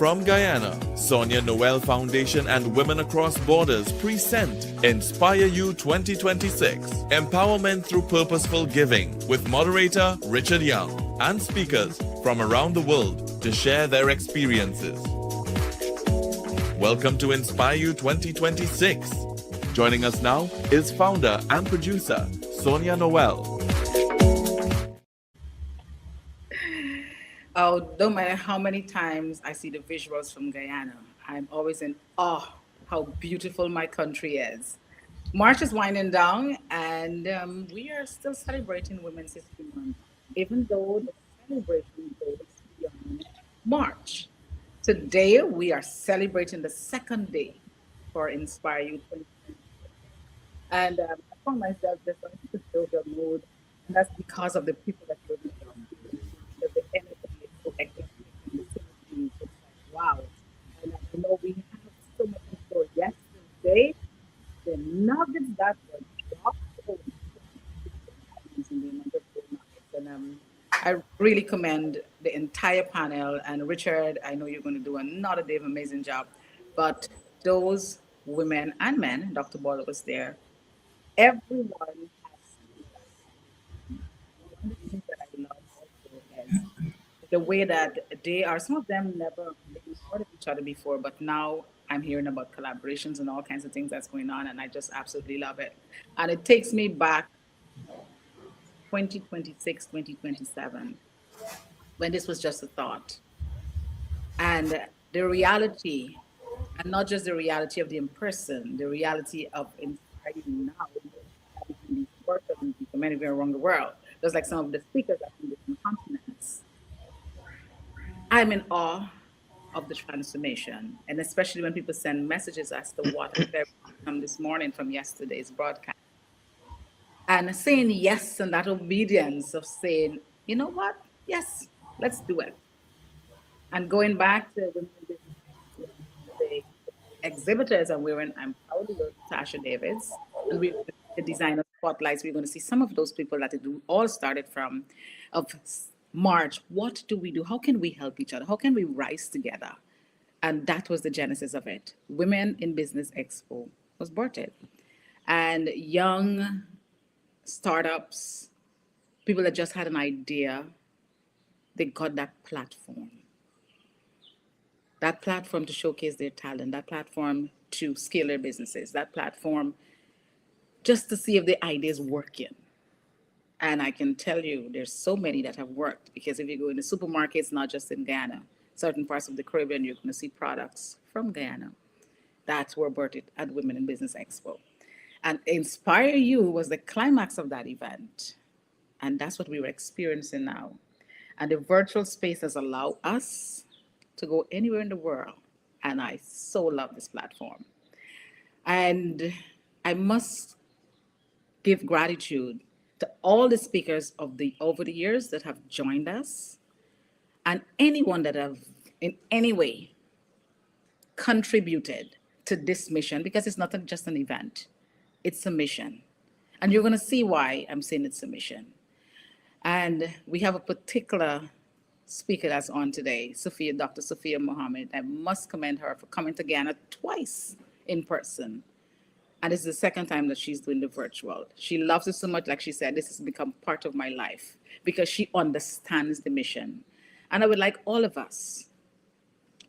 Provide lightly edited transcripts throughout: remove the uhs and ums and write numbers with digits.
From Guyana, Sonia Noel Foundation and Women Across Borders present Inspire You 2026, Empowerment Through Purposeful Giving, with moderator Richard Young and speakers from around the world to share their experiences. Welcome to Inspire You 2026. Joining us now is founder and producer Sonia Noel. Oh, no matter how many times I see the visuals from Guyana, I'm always in awe how beautiful my country is. March is winding down, and we are still celebrating Women's History Month, even though the celebration goes beyond March. Today, we are celebrating the second day for Inspire You 2020. And I found myself just on the social mode, and that's because of the people that you're with. Because the energy is so electric and the synergy. It's like, wow. And I know we have so much in store. Yesterday, the nuggets that were dropped, oh, in the amount of gold nuggets. And I really commend the entire panel. And Richard, I know you're going to do another day of amazing job. But those women and men, Dr. Boyle was there, everyone has something. One of the things that I love also is the way that they are, some of them never maybe heard of each other before, but now I'm hearing about collaborations and all kinds of things that's going on, and I just absolutely love it. And it takes me back 2026, 2027, when this was just a thought. And the reality, and not just the reality of the in-person, the reality of inspiring now, that in these workshops and people anywhere around the world. Just like some of the speakers are from different continents. I'm in awe of the transformation, and especially when people send messages as to what they've come this morning from yesterday's broadcast. And saying yes and that obedience of saying, you know what? Yes, let's do it. And going back to women in business, the exhibitors are wearing, I'm proud of Tasha Davids, and we the designer spotlights. We're going to see some of those people that it all started from, of March. What do we do? How can we help each other? How can we rise together? And that was the genesis of it. Women in Business Expo was birthed, and young startups, people that just had an idea, they got that platform to showcase their talent, that platform to scale their businesses, that platform just to see if the idea is working. And I can tell you, there's so many that have worked, because if you go in the supermarkets, not just in Guyana, certain parts of the Caribbean, you're going to see products from Guyana that were birthed at Women in Business Expo. And Inspire You was the climax of that event. And that's what we were experiencing now. And the virtual space has allowed us to go anywhere in the world. And I so love this platform. And I must give gratitude to all the speakers of the over the years that have joined us, and anyone that have in any way contributed to this mission, because it's not just an event, it's a mission. And you're going to see why I'm saying it's a mission. And we have a particular speaker that's on today, Dr. Sophia Mohammed. I must commend her for coming to Ghana twice in person. And this is the second time that she's doing the virtual. She loves it so much, like she said, this has become part of my life because she understands the mission. And I would like all of us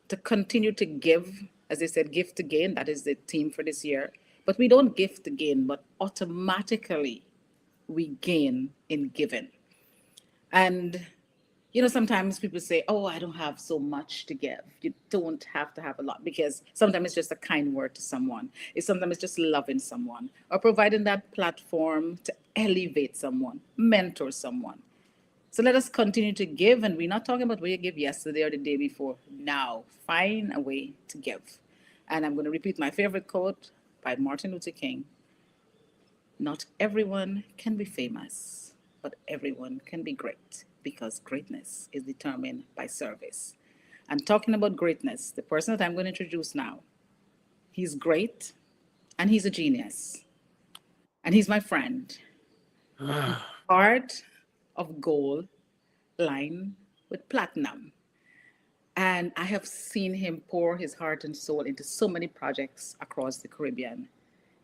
to continue to give, as they said, give to gain. That is the theme for this year. But we don't give to gain, but automatically we gain in giving. And sometimes people say, oh, I don't have so much to give. You don't have to have a lot, because sometimes it's just a kind word to someone. Sometimes it's just loving someone or providing that platform to elevate someone, mentor someone. So let us continue to give. And we're not talking about where you give yesterday or the day before. Now, find a way to give. And I'm going to repeat my favorite quote by Martin Luther King. Not everyone can be famous, but everyone can be great, because greatness is determined by service. And talking about greatness, the person that I'm going to introduce now, he's great and he's a genius. And he's my friend. Heart of gold lined with platinum. And I have seen him pour his heart and soul into so many projects across the Caribbean.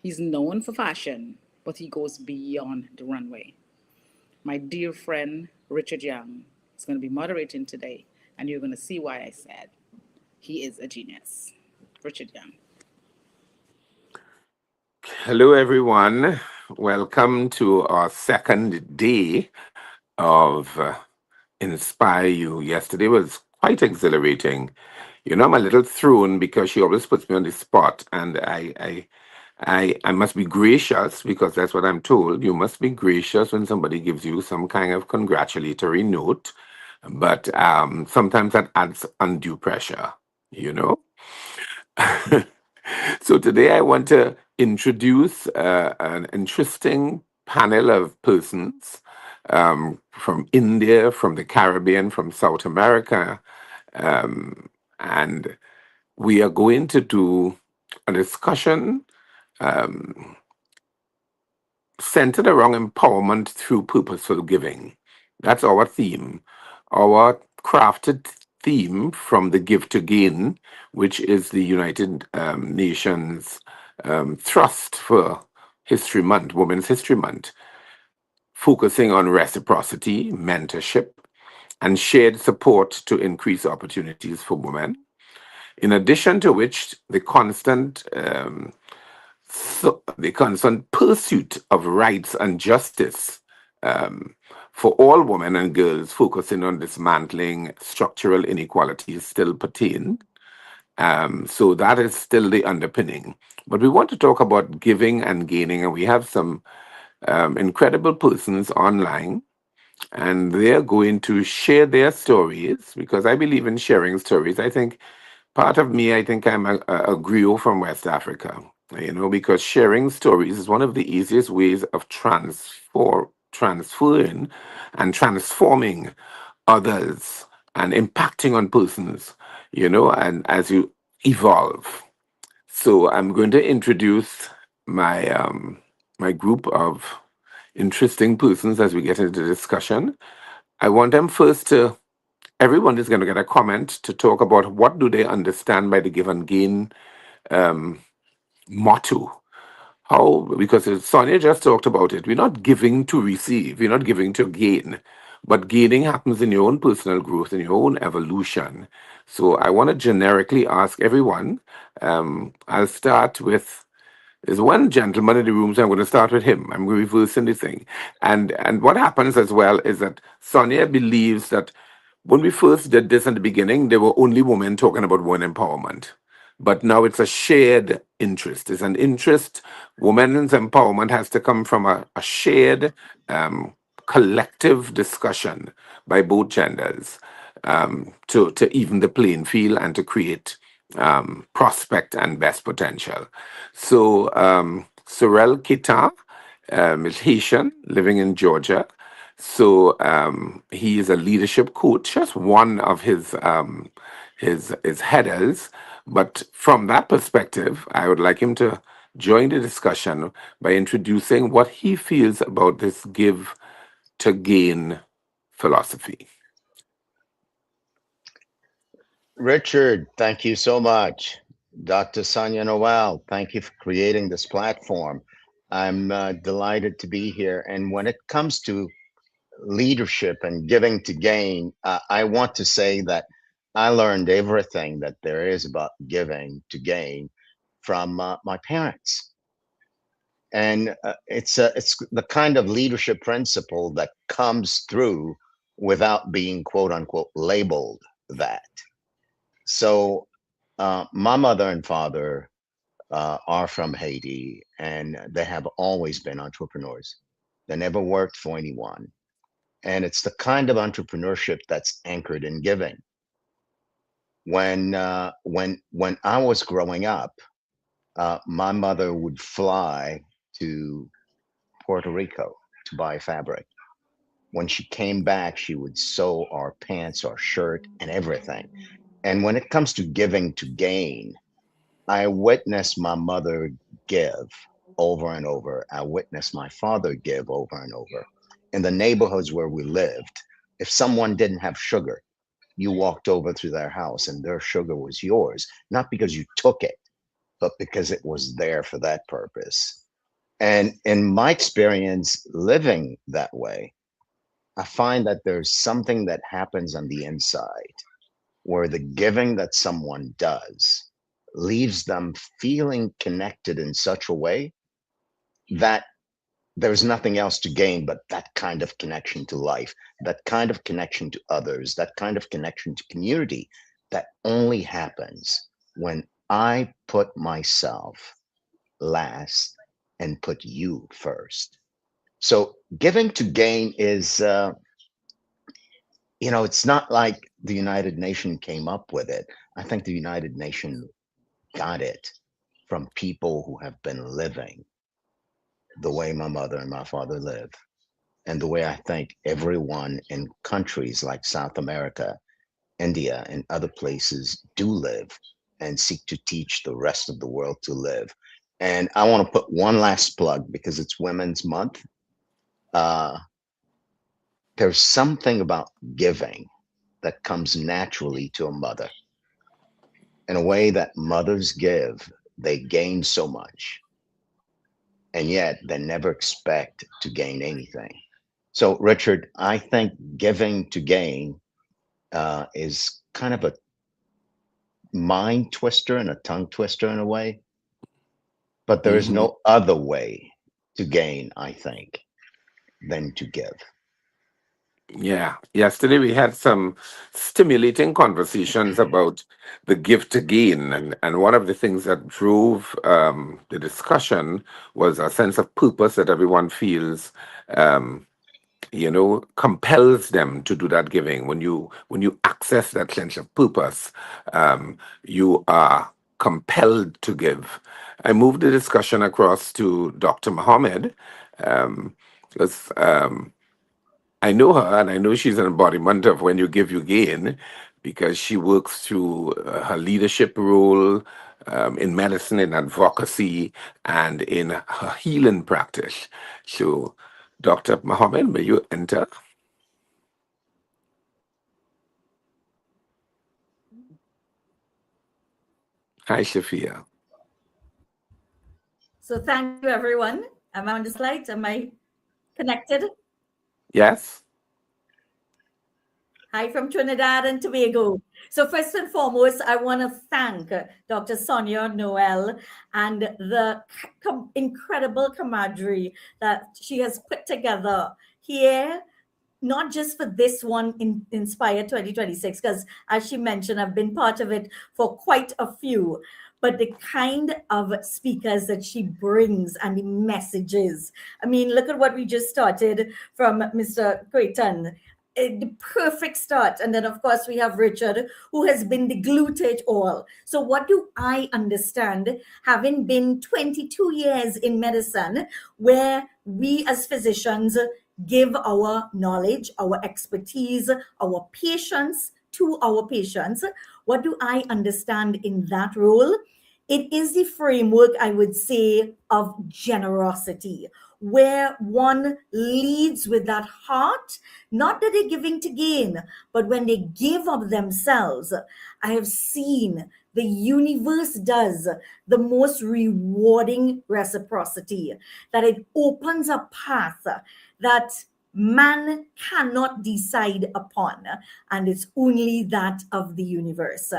He's known for fashion, but he goes beyond the runway. My dear friend Richard Young is going to be moderating today, and you're going to see why I said he is a genius. Richard Young. Hello, everyone. Welcome to our second day of Inspire You. Yesterday was quite exhilarating. You know, I'm a little thrown because she always puts me on the spot, and I must be gracious because that's what I'm told. You must be gracious when somebody gives you some kind of congratulatory note, but sometimes that adds undue pressure. You know. So today I want to introduce an interesting panel of persons from India, from the Caribbean, from South America, and we are going to do a discussion centered around empowerment through purposeful giving. That's our theme, our crafted theme from the Give to Gain, which is the United Nations thrust for History Month, Women's History Month, focusing on reciprocity, mentorship, and shared support to increase opportunities for women. In addition to which, the constant pursuit of rights and justice for all women and girls, focusing on dismantling structural inequalities, still pertain. So that is still the underpinning. But we want to talk about giving and gaining, and we have some incredible persons online, and they're going to share their stories because I believe in sharing stories. I think part of me, I think I'm a griot from West Africa, you know, because sharing stories is one of the easiest ways of transferring and transforming others and impacting on persons, you know, and as you evolve. So I'm going to introduce my group of interesting persons as we get into the discussion. I want them first to everyone is going to get a comment to talk about what do they understand by the give and gain motto. How, because Sonia just talked about it, we're not giving to receive, we're not giving to gain, but gaining happens in your own personal growth, in your own evolution. So I want to generically ask everyone. I'll start with there's one gentleman in the room, so I'm going to start with him. I'm reversing the thing. And what happens as well is that Sonia believes that when we first did this in the beginning, there were only women talking about women empowerment. But now it's a shared interest. It's an interest. Women's empowerment has to come from a shared collective discussion by both genders to even the playing field and to create prospect and best potential. So Sorel Kita is Haitian, living in Georgia. So he is a leadership coach, just one of his headers. But from that perspective, I would like him to join the discussion by introducing what he feels about this give to gain philosophy. Richard, thank you so much. Dr. Sonia Noel, thank you for creating this platform. I'm delighted to be here. And when it comes to leadership and giving to gain, I want to say that I learned everything that there is about giving to gain from my parents. And it's the kind of leadership principle that comes through without being quote unquote labeled that. So my mother and father are from Haiti, and they have always been entrepreneurs. They never worked for anyone, and it's the kind of entrepreneurship that's anchored in giving. When I was growing up, my mother would fly to Puerto Rico to buy fabric. When she came back, she would sew our pants, our shirt, and everything. And when it comes to giving to gain, I witnessed my mother give over and over. I witnessed my father give over and over. In the neighborhoods where we lived, if someone didn't have sugar, you walked over to their house and their sugar was yours, not because you took it, but because it was there for that purpose. And in my experience living that way, I find that there's something that happens on the inside where the giving that someone does leaves them feeling connected in such a way that there's nothing else to gain but that kind of connection to life, that kind of connection to others, that kind of connection to community that only happens when I put myself last and put you first. So giving to gain is, it's not like the United Nations came up with it. I think the United Nations got it from people who have been living the way my mother and my father live, and the way I think everyone in countries like South America, India, and other places do live and seek to teach the rest of the world to live. And I want to put one last plug because it's Women's Month. There's something about giving that comes naturally to a mother. In a way that mothers give, they gain so much, and yet they never expect to gain anything. So, Richard, I think giving to gain is kind of a mind twister and a tongue twister in a way, but there is Hmm. no other way to gain, I think, than to give. Yeah. Yesterday we had some stimulating conversations about the give to gain. And one of the things that drove the discussion was a sense of purpose that everyone feels, compels them to do that giving. When you access that sense of purpose, you are compelled to give. I moved the discussion across to Dr. Muhammad, because I know her, and I know she's an embodiment of when you give, you gain, because she works through her leadership role in medicine, in advocacy, and in her healing practice. So, Dr. Muhammad, may you enter? Hi, Shafia. So thank you, everyone. Am I on the slide? Am I connected? Yes? Hi from Trinidad and Tobago. So first and foremost, I want to thank Dr. Sonia Noel and the incredible camaraderie that she has put together here, not just for this one in Inspire 2026, because as she mentioned, I've been part of it for quite a few, but the kind of speakers that she brings and the messages. I mean, look at what we just started from Mr. Creighton. The perfect start. And then, of course, we have Richard, who has been the glue to it all. So what do I understand, having been 22 years in medicine, where we as physicians give our knowledge, our expertise, our patience to our patients? What do I understand in that role? It is the framework, I would say, of generosity, where one leads with that heart, not that they're giving to gain, but when they give of themselves. I have seen the universe does the most rewarding reciprocity, that it opens a path that man cannot decide upon, and it's only that of the universe.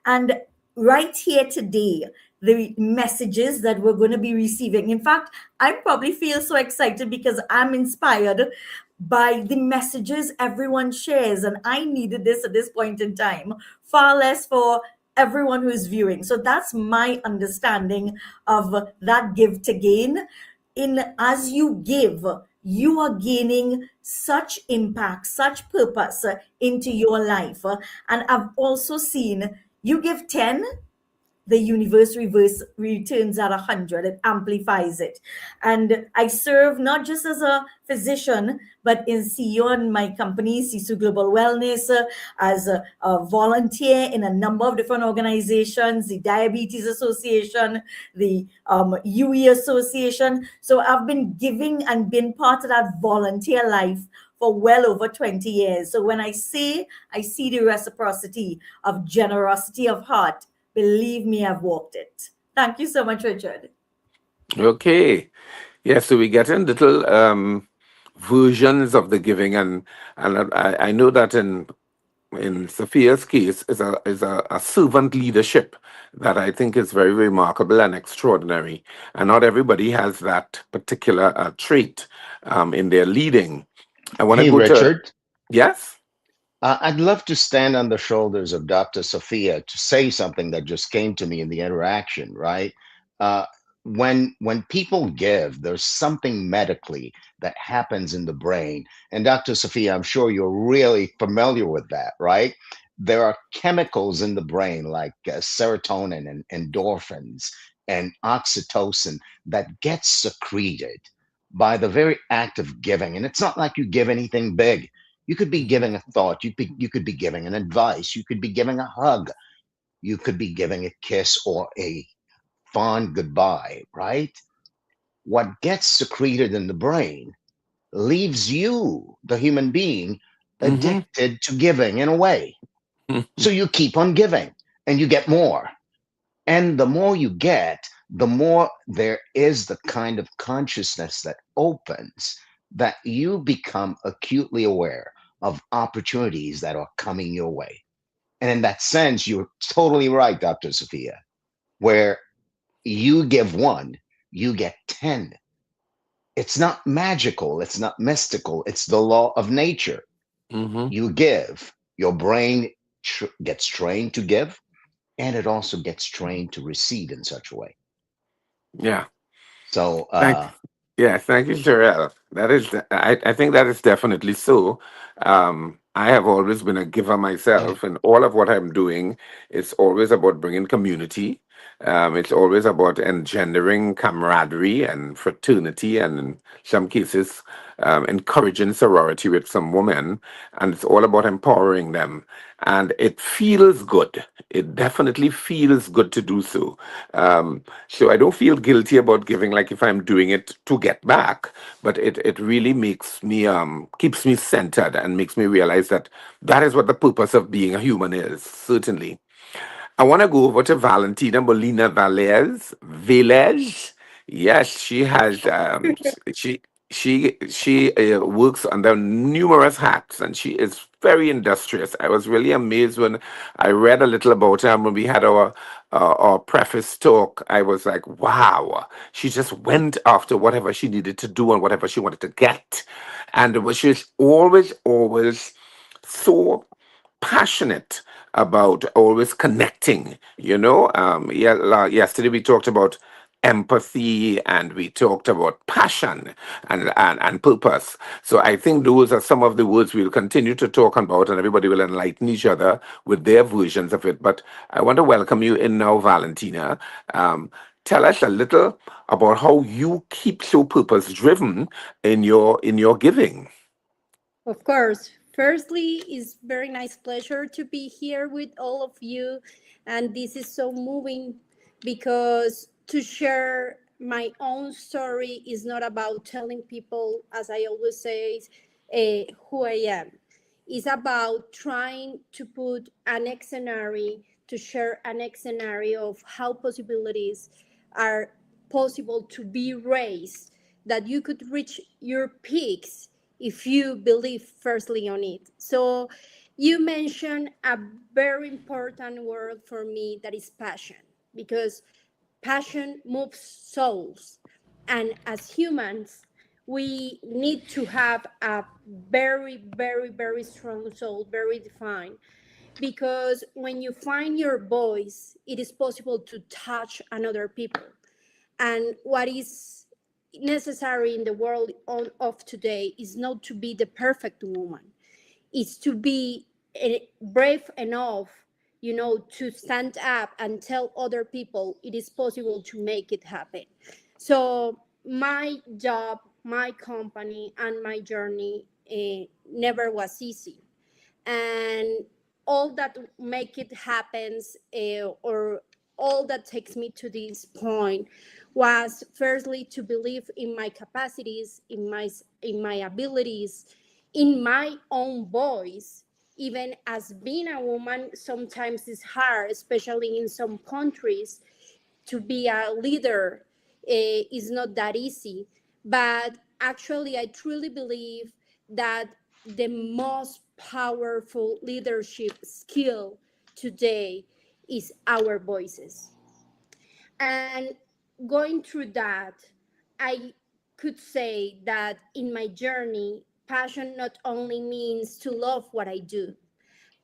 And right here today, the messages that we're going to be receiving. In fact, I probably feel so excited because I'm inspired by the messages everyone shares. And I needed this at this point in time, far less for everyone who is viewing. So that's my understanding of that give to gain. As you give, you are gaining such impact, such purpose into your life. And I've also seen you give 10, the universe returns at 100. It amplifies it. And I serve not just as a physician, but in CEO in my company, Sisu Global Wellness, as a volunteer in a number of different organizations, the Diabetes Association, the UE Association. So I've been giving and been part of that volunteer life for well over 20 years. So when I say I see the reciprocity of generosity of heart, believe me, I've walked it. Thank you so much, Richard. Okay. Yeah, so we get in little versions of the giving, and I know that in Sophia's case is a servant leadership that I think is very remarkable and extraordinary. And not everybody has that particular trait in their leading. I want to Hey, go to Richard. yes. I'd love to stand on the shoulders of Dr. Sophia to say something that just came to me in the interaction, right? Uh, when people give, there's something medically that happens in the brain. And Dr. Sophia, I'm sure you're really familiar with that, right? There are chemicals in the brain like serotonin and endorphins and oxytocin that get secreted by the very act of giving. And it's not like you give anything big. You could be giving a thought. You could be giving an advice. You could be giving a hug. You could be giving a kiss or a fond goodbye, right? What gets secreted in the brain leaves you, the human being, Mm-hmm. addicted to giving in a way. So you keep on giving and you get more. And the more you get, the more there is the kind of consciousness that opens that you become acutely aware of opportunities that are coming your way. And in that sense, you're totally right, Dr. Sophia, where you give one, you get 10. It's not magical, it's not mystical, it's the law of nature. Mm-hmm. You give, your brain gets trained to give, and it also gets trained to receive in such a way. Yeah. So, Thank Yes, thank you, Sherelle. I think that is definitely so. I have always been a giver myself, and all of what I'm doing is always about bringing community. It's always about engendering camaraderie and fraternity, and in some cases, encouraging sorority with some women. And it's all about empowering them. And it feels good. It definitely feels good to do so. So I don't feel guilty about giving, like if I'm doing it to get back, but it really makes me, keeps me centered and makes me realize that that is what the purpose of being a human is, certainly. I want to go over to Valentina Molina Velez. Yes, she has. She works under numerous hats, and she is very industrious. I was really amazed when I read a little about her and when we had our preface talk. I was like, wow, she just went after whatever she needed to do and whatever she wanted to get, and she's always so passionate about always connecting, yeah, yesterday we talked about empathy and we talked about passion and purpose. So I think those are some of the words we'll continue to talk about, and everybody will enlighten each other with their versions of it. But I want to welcome you in now, Valentina. Tell us a little about how you keep so purpose driven in your giving. Of course. Firstly, it's very nice pleasure to be here with all of you, and this is so moving because to share my own story is not about telling people, as I always say, who I am. It's about trying to put an scenario, to share an scenario of how possibilities are possible to be raised, that you could reach your peaks if you believe firstly on it. So you mentioned a very important word for me, that is passion, because passion moves souls. And as humans, we need to have a very, very, very strong soul, very defined. Because when you find your voice, it is possible to touch another people. And what is necessary in the world of today is not to be the perfect woman, it's to be brave enough, to stand up and tell other people it is possible to make it happen. So my job, my company, and my journey never was easy, and all that make it happens, or all that takes me to this point, was firstly to believe in my capacities, in my abilities, in my own voice. Even as being a woman, sometimes it's hard, especially in some countries, to be a leader is not that easy. But actually, I truly believe that the most powerful leadership skill today is our voices. And going through that, I could say that in my journey, passion not only means to love what I do,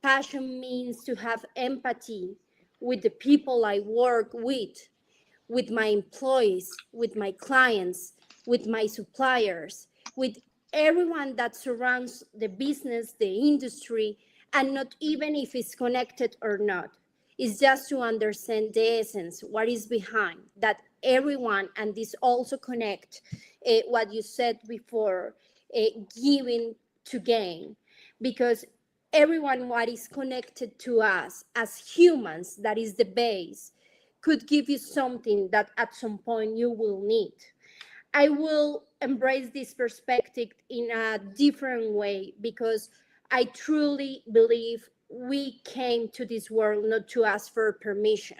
passion means to have empathy with the people I work with my employees, with my clients, with my suppliers, with everyone that surrounds the business, the industry, and not even if it's connected or not. It's just to understand the essence, what is behind that everyone, and this also connect what you said before, giving to gain, because everyone what is connected to us as humans, that is the base, could give you something that at some point you will need. I will embrace this perspective in a different way because I truly believe we came to this world not to ask for permission.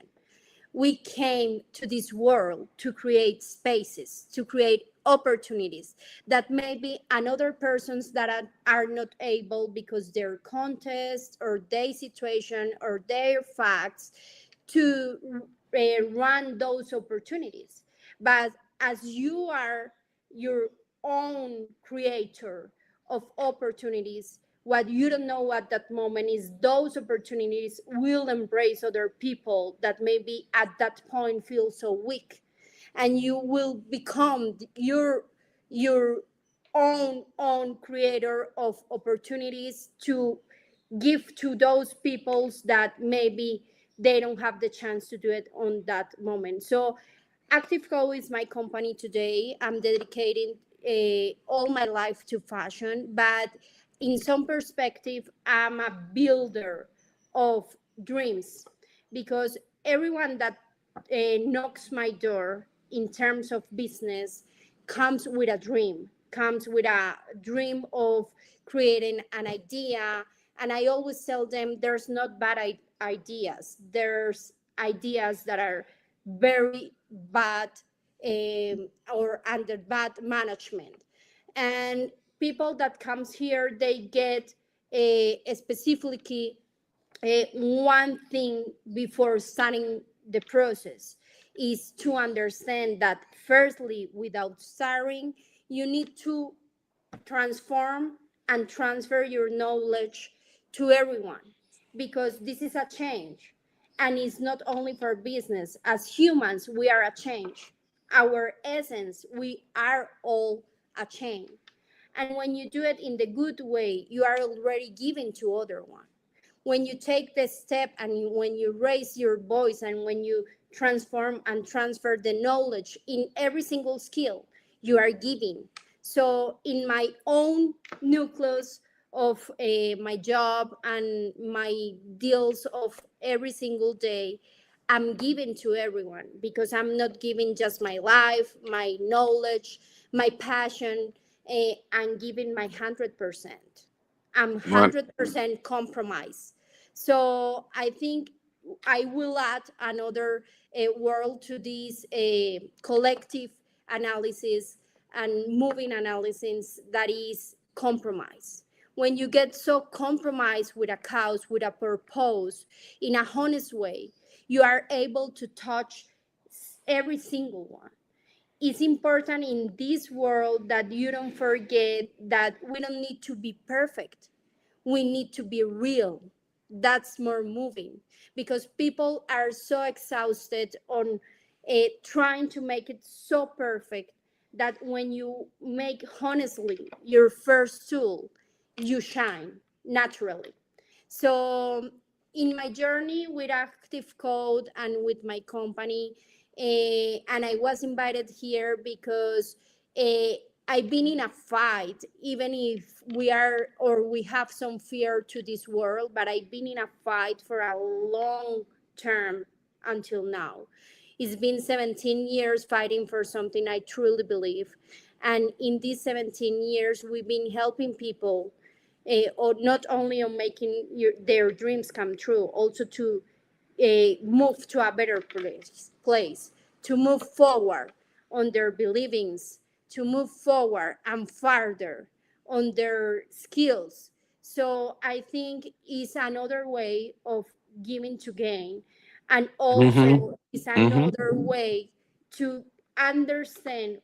We came to this world to create spaces, to create opportunities that maybe another persons that are not able because their context or their situation or their facts to run those opportunities. But as you are your own creator of opportunities, what you don't know at that moment is those opportunities will embrace other people that maybe at that point feel so weak, and you will become your own creator of opportunities to give to those peoples that maybe they don't have the chance to do it on that moment. So Active Co is my company today. I'm dedicating all my life to fashion, but in some perspective, I'm a builder of dreams, because everyone that knocks my door in terms of business comes with a dream, comes with a dream of creating an idea. And I always tell them there's not bad ideas. There's ideas that are very bad or under bad management. And people that comes here, they get specifically one thing before starting the process is to understand that firstly, without starting, you need to transform and transfer your knowledge to everyone, because this is a change, and it's not only for business. As humans, we are a change. Our essence, we are all a change. And when you do it in the good way, you are already giving to other one. When you take the step and when you raise your voice and when you transform and transfer the knowledge in every single skill, you are giving. So in my own nucleus of my job and my deals of every single day, I'm giving to everyone, because I'm not giving just my life, my knowledge, my passion. I'm giving my 100%. I'm One, 100% compromise. So I think I will add another world to this collective analysis and moving analysis, that is compromise. When you get so compromised with a cause, with a purpose, in a honest way, you are able to touch every single one. It's important in this world that you don't forget that we don't need to be perfect. We need to be real. That's more moving, because people are so exhausted on trying to make it so perfect that when you make honestly your first tool, you shine naturally. So in my journey with Active Code and with my company, and I was invited here because I've been in a fight, even if we are or we have some fear to this world, but I've been in a fight for a long term until now. It's been 17 years fighting for something I truly believe. And in these 17 years, we've been helping people, or not only on making their dreams come true, also to move to a better place, to move forward on their believings, to move forward and further on their skills. So I think it's another way of giving to gain, and Mm-hmm. also it's Mm-hmm. another way to understand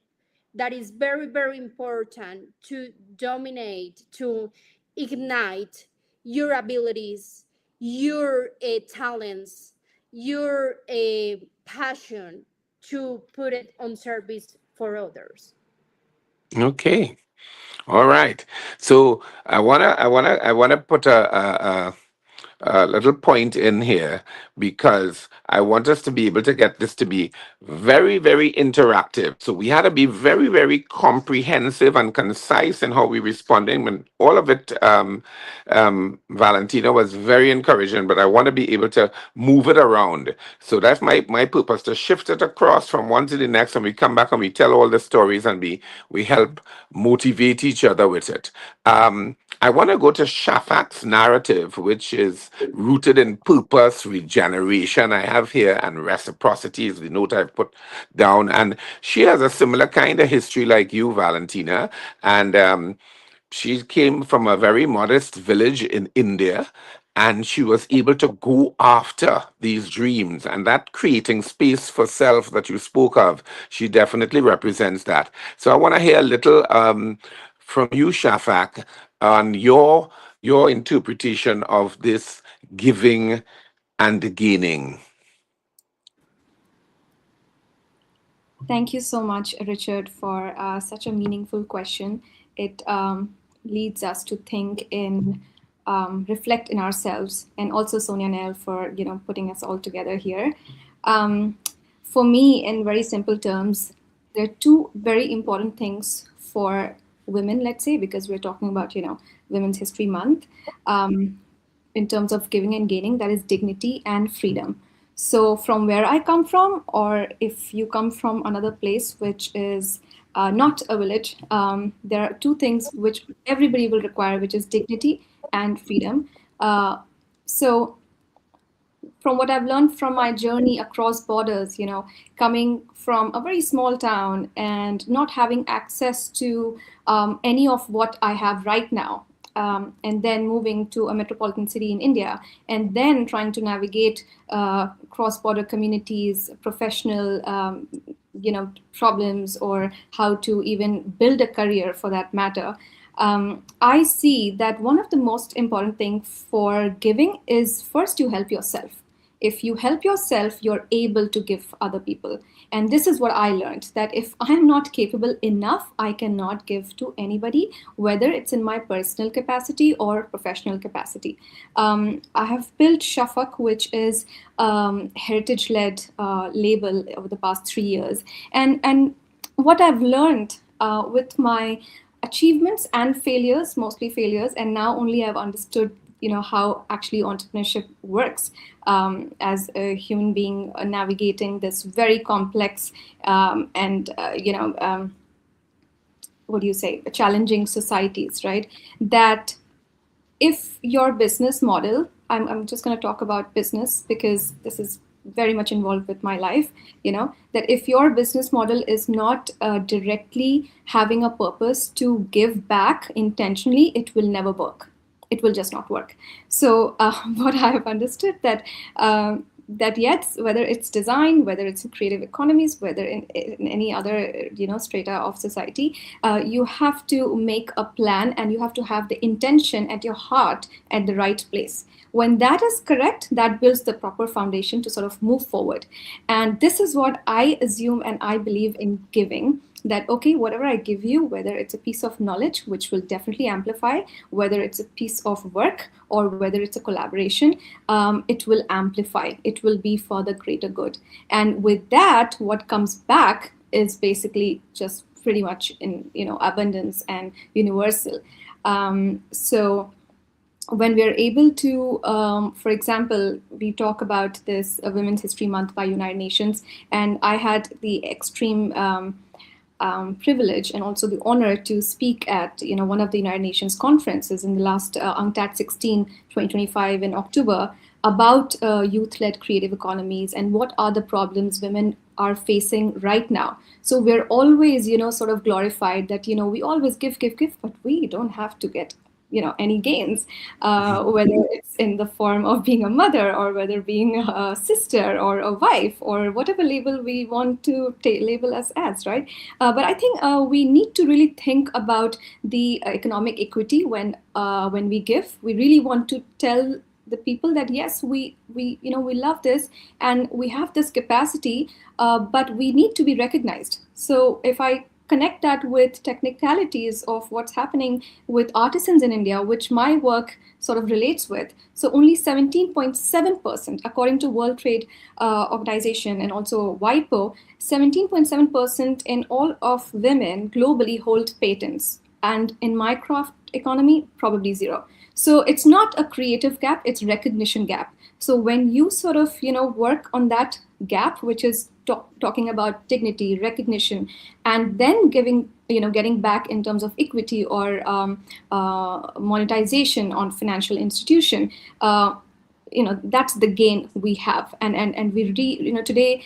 that is very, very important to dominate, to ignite your abilities, your talents, your passion, to put it on service for others. Okay. All right. So I wanna put a little point in here because I want us to be able to get this to be very, very interactive. So we had to be very, very comprehensive and concise in how we responding. And all of it, Valentina, was very encouraging. But I want to be able to move it around. So that's my purpose, to shift it across from one to the next, and we come back and we tell all the stories, and we help motivate each other with it. I want to go to Shafak's narrative, which is rooted in purpose, regeneration. I have here, and reciprocity is the note I've put down. And she has a similar kind of history like you, Valentina. And she came from a very modest village in India, and she was able to go after these dreams, and that creating space for self that you spoke of, she definitely represents that. So I want to hear a little from you, Shafak, on your interpretation of this giving and gaining. Thank you so much, Richard, for such a meaningful question. It leads us to think in, reflect in ourselves, and also Sonia Nell for putting us all together here. For me, in very simple terms, there are two very important things for women, let's say, because we're talking about Women's History Month. In terms of giving and gaining, that is dignity and freedom. So from where I come from, or if you come from another place which is not a village, there are two things which everybody will require, which is dignity and freedom. So from what I've learned from my journey across borders, coming from a very small town and not having access to any of what I have right now, and then moving to a metropolitan city in India, and then trying to navigate cross-border communities, professional, problems, or how to even build a career for that matter. I see that one of the most important things for giving is first you help yourself. If you help yourself, you're able to give other people. And this is what I learned, that if I'm not capable enough, I cannot give to anybody, whether it's in my personal capacity or professional capacity. I have built Shafak, which is heritage-led label over the past 3 years. And what I've learned with my achievements and failures, mostly failures, and now only I've understood how actually entrepreneurship works as a human being navigating this very complex and challenging societies, right? That if your business model, I'm just going to talk about business because this is very much involved with my life, that if your business model is not directly having a purpose to give back intentionally, it will never work. It will just not work. So what I have understood that yes, whether it's design, whether it's in creative economies, whether in any other strata of society, you have to make a plan and you have to have the intention at your heart at the right place. When that is correct, that builds the proper foundation to sort of move forward. And this is what I assume and I believe in giving. That, okay, whatever I give you, whether it's a piece of knowledge, which will definitely amplify, whether it's a piece of work or whether it's a collaboration, it will amplify. It will be for the greater good. And with that, what comes back is basically just pretty much in abundance and universal. So when we are able to, for example, we talk about this Women's History Month by United Nations, and I had the extreme privilege and also the honor to speak at one of the United Nations conferences in the last UNCTAD 16 2025 in October about youth-led creative economies and what are the problems women are facing right now. So we're always sort of glorified that we always give, but we don't have to get any gains, whether it's in the form of being a mother or whether being a sister or a wife or whatever label we want to label us as, right? But I think we need to really think about the economic equity when we give. We really want to tell the people that yes, we love this and we have this capacity, but we need to be recognized. So if I connect that with technicalities of what's happening with artisans in India, which my work sort of relates with. So only 17.7%, according to World Trade Organization and also WIPO, 17.7% in all of women globally hold patents. And in my craft economy, probably zero. So it's not a creative gap, it's recognition gap. So when you sort of, work on that gap, which is talking about dignity, recognition, and then getting back in terms of equity or monetization on financial institution, that's the gain we have. And we today,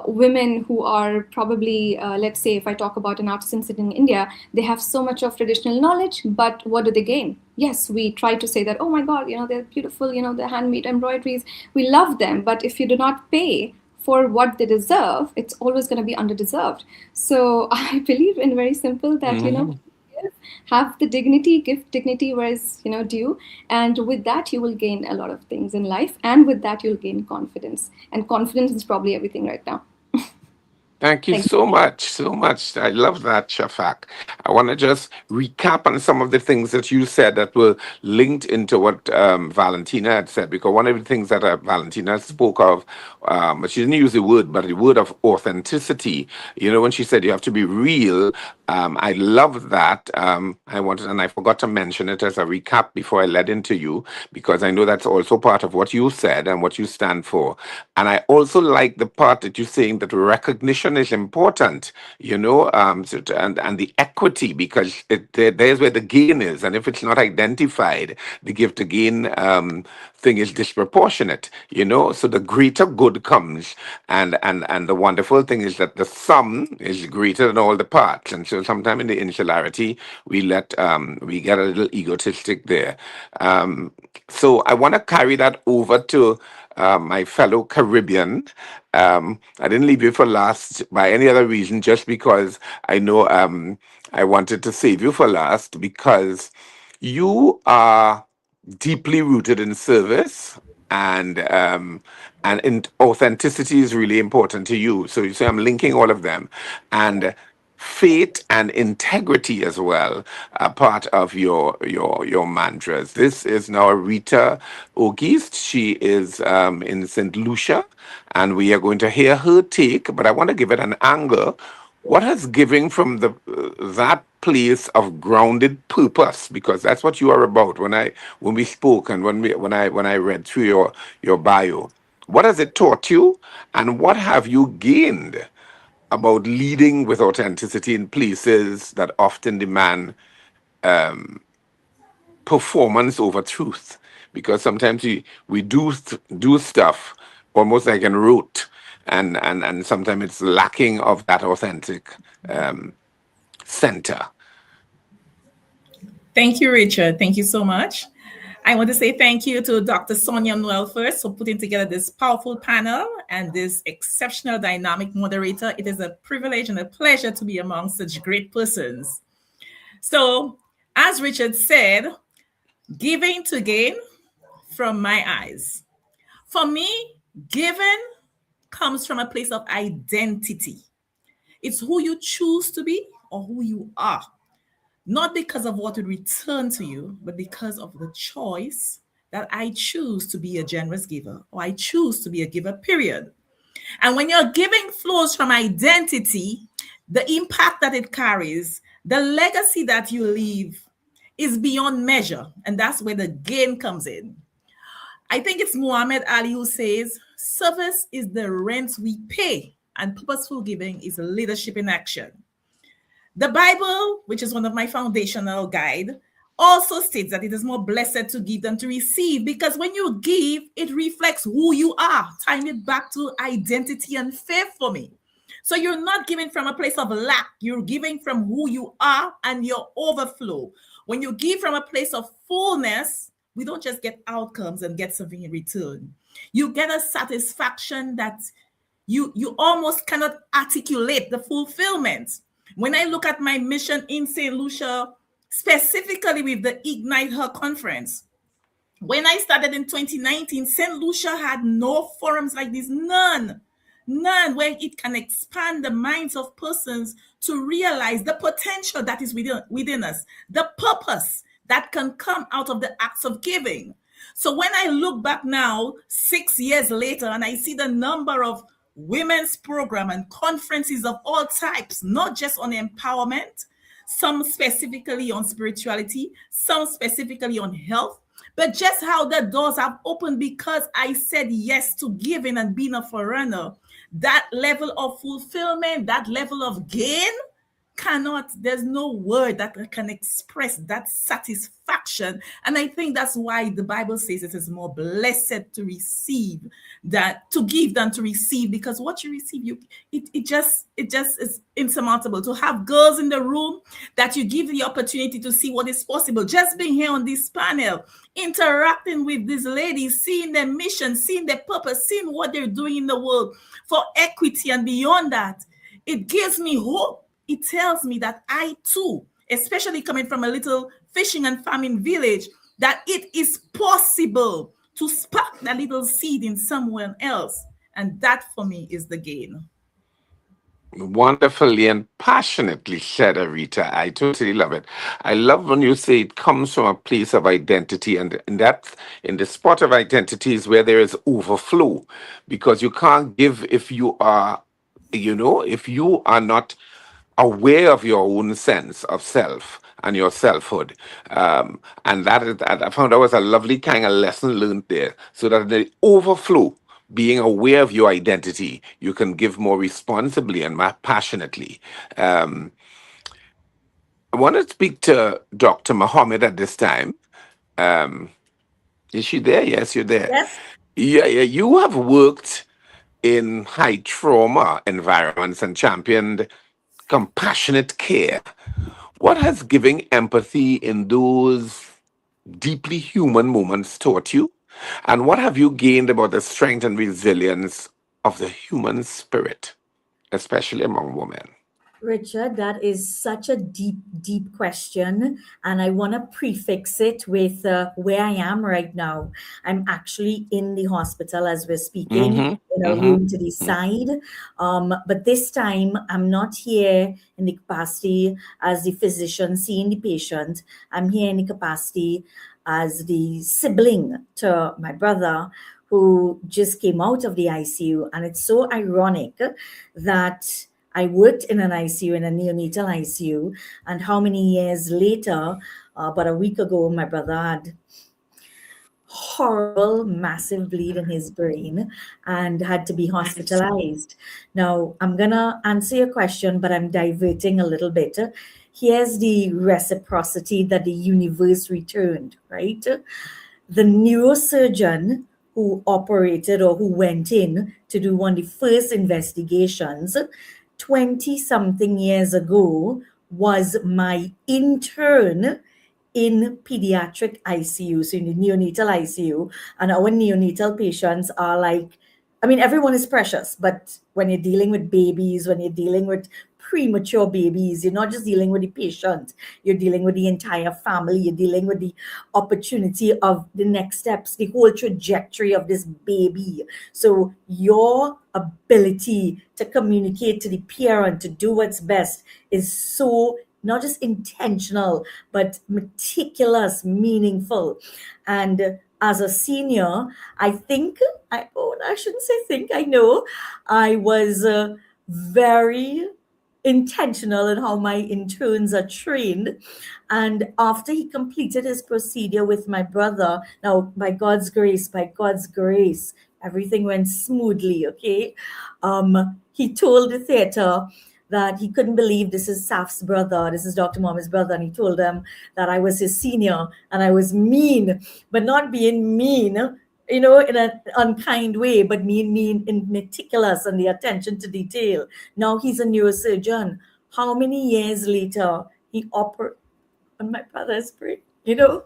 women who are probably, let's say, if I talk about an artisan sitting in India, they have so much of traditional knowledge, but what do they gain? Yes, we try to say that, oh my God, they're beautiful, the handmade embroideries, we love them. But if you do not pay for what they deserve, it's always going to be underdeserved. So I believe in very simple that, have the dignity, give dignity where is due, and with that you will gain a lot of things in life, and with that you'll gain confidence, and confidence is probably everything right now. Thank you so much, so much. I love that, Shafak. I want to just recap on some of the things that you said that were linked into what Valentina had said, because one of the things that Valentina spoke of, but she didn't use the word, but the word of authenticity. When she said you have to be real, I love that. I forgot to mention it as a recap before I led into you, because I know that's also part of what you said and what you stand for. And I also like the part that you're saying that recognition is important, and the equity, because there's where the gain is. And if it's not identified, the give to gain thing is disproportionate, so the greater good comes. And the wonderful thing is that the sum is greater than all the parts. And so sometimes in the insularity, we get a little egotistic there. So I want to carry that over to my fellow Caribbean. I didn't leave you for last by any other reason, just because I know I wanted to save you for last, because you are deeply rooted in service, and authenticity is really important to you. So you say I'm linking all of them, and faith and integrity as well are part of your mantras. This is now Rita Auguste. She is in St. Lucia, and we are going to hear her take, but I want to give it an angle. What has giving from that place of grounded purpose, because that's what you are about. When we spoke and when I read through your bio, what has it taught you, and what have you gained about leading with authenticity in places that often demand performance over truth? Because sometimes we do stuff almost like en route, and sometimes it's lacking of that authentic center. Thank you, Richard. Thank you so much. I want to say thank you to Dr. Sonia Noel first for putting together this powerful panel and this exceptional dynamic moderator. It is a privilege and a pleasure to be among such great persons. So, as Richard said, giving to gain from my eyes. For me, giving comes from a place of identity. It's who you choose to be or who you are. Not because of what would return to you, but because of the choice that I choose to be a generous giver, or I choose to be a giver, period. And when your giving flows from identity, the impact that it carries, the legacy that you leave is beyond measure. And that's where the gain comes in. I think it's Muhammad Ali who says, service is the rent we pay, and purposeful giving is leadership in action. The Bible, which is one of my foundational guide, also states that it is more blessed to give than to receive, because when you give, it reflects who you are, tying it back to identity and faith for me. So you're not giving from a place of lack, you're giving from who you are and your overflow. When you give from a place of fullness, we don't just get outcomes and get something in return. You get a satisfaction that you almost cannot articulate the fulfillment. When I look at my mission in St. Lucia, specifically with the Ignite Her conference, when I started in 2019, St. Lucia had no forums like this, none, where it can expand the minds of persons to realize the potential that is within us, the purpose that can come out of the acts of giving. So when I look back now, 6 years later, and I see the number of women's program and conferences of all types, not just on empowerment, some specifically on spirituality, some specifically on health, but just how the doors have opened because I said yes to giving and being a forerunner. That level of fulfillment, that level of gain there's no word that can express that satisfaction. And I think that's why the Bible says it is more blessed to receive to give than to receive, because what you receive, it just is insurmountable. To have girls in the room that you give the opportunity to see what is possible, just being here on this panel, interacting with these ladies, seeing their mission, seeing their purpose, seeing what they're doing in the world for equity and beyond that, it gives me hope. It tells me that I too, especially coming from a little fishing and farming village, that it is possible to spark that little seed in someone else. And that for me is the gain. Wonderfully and passionately said, Arita. I totally love it. I love when you say it comes from a place of identity, and that's in the spot of identity is where there is overflow, because you can't give if you are, if you are not aware of your own sense of self and your selfhood. And I found that was a lovely kind of lesson learned there, so that the overflow, being aware of your identity, you can give more responsibly and more passionately. I want to speak to Dr. Mohammed at this time. Is she there? Yes, you're there. Yes. Yeah, you have worked in high trauma environments and championed compassionate care. What has giving empathy in those deeply human moments taught you? And what have you gained about the strength and resilience of the human spirit, especially among women? Richard, that is such a deep, deep question. And I want to prefix it with where I am right now. I'm actually in the hospital as we're speaking, in a room to the side. But this time, I'm not here in the capacity as the physician seeing the patient. I'm here in the capacity as the sibling to my brother, who just came out of the ICU. And it's so ironic that I worked in an ICU, in a neonatal ICU, and how many years later, about a week ago, my brother had horrible, massive bleed in his brain and had to be hospitalized. Now, I'm going to answer your question, but I'm diverting a little bit. Here's the reciprocity that the universe returned, right? The neurosurgeon who operated or who went in to do one of the first investigations 20-something years ago was my intern in pediatric ICU, so in the neonatal ICU. And our neonatal patients are like, everyone is precious, but when you're dealing with babies, when you're dealing with premature babies, you're not just dealing with the patient, you're dealing with the entire family, you're dealing with the opportunity of the next steps, the whole trajectory of this baby. So your ability to communicate to the parent, to do what's best, is so not just intentional, but meticulous, meaningful. And as a senior, I shouldn't say think, I know I was very intentional in how my interns are trained. And after he completed his procedure with my brother, now by God's grace, everything went smoothly, okay? He told the theater that he couldn't believe this is Saf's brother, this is Dr. Mohammed's brother, and he told them that I was his senior and I was mean, but not being mean, you know, in an unkind way, but mean and meticulous and the attention to detail. Now he's a neurosurgeon. How many years later he operated on my brother's brain, you know?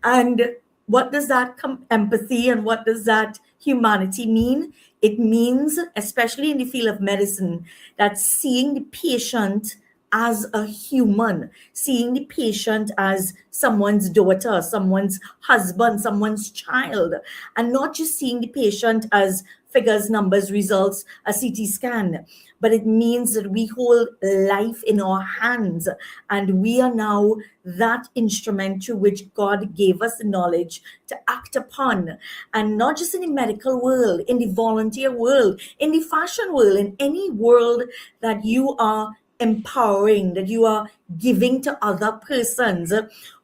And what does that empathy and what does that humanity mean? It means, especially in the field of medicine, that seeing the patient as a human, seeing the patient as someone's daughter, someone's husband, someone's child, and not just seeing the patient as figures, numbers, results, a CT scan, but it means that we hold life in our hands and we are now that instrument to which God gave us the knowledge to act upon. And not just in the medical world, in the volunteer world, in the fashion world, in any world that you are empowering, that you are giving to other persons.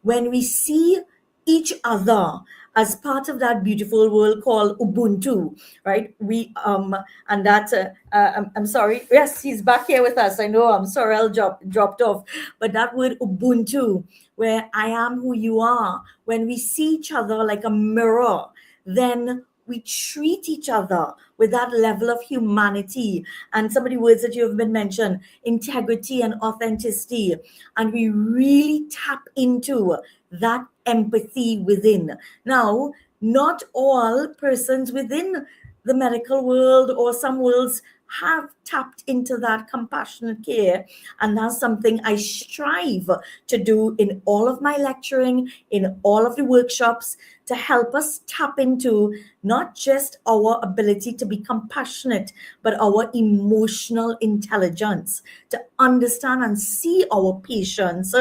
When we see each other as part of that beautiful world called Ubuntu, right? And that, I'm sorry. Yes, he's back here with us. I know, I'm sorry, I'll dropped off. But that word Ubuntu, where I am who you are, when we see each other like a mirror, then we treat each other with that level of humanity and some of the words that you have been mentioned, integrity and authenticity. And we really tap into that empathy within. Now, not all persons within the medical world or some worlds have tapped into that compassionate care. And that's something I strive to do in all of my lecturing, in all of the workshops, to help us tap into not just our ability to be compassionate, but our emotional intelligence, to understand and see our patients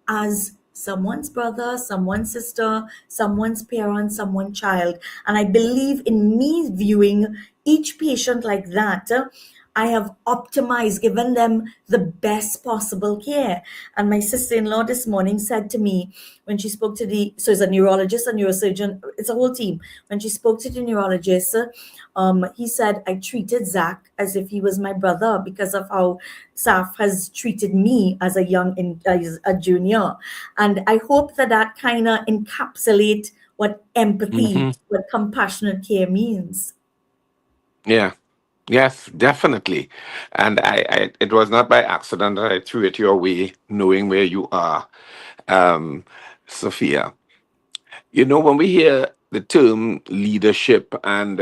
as someone's brother, someone's sister, someone's parent, someone's child. And I believe in me viewing each patient like that, I have optimized, given them the best possible care. And my sister-in-law this morning said to me, when she spoke to so it's a neurologist, a neurosurgeon, it's a whole team. When she spoke to the neurologist, he said, I treated Zach as if he was my brother because of how Saf has treated me as as a junior. And I hope that kind of encapsulate what empathy, what compassionate care means. Yeah. Yes, definitely. And it was not by accident that I threw it your way, knowing where you are, Sophia. You know, when we hear the term leadership and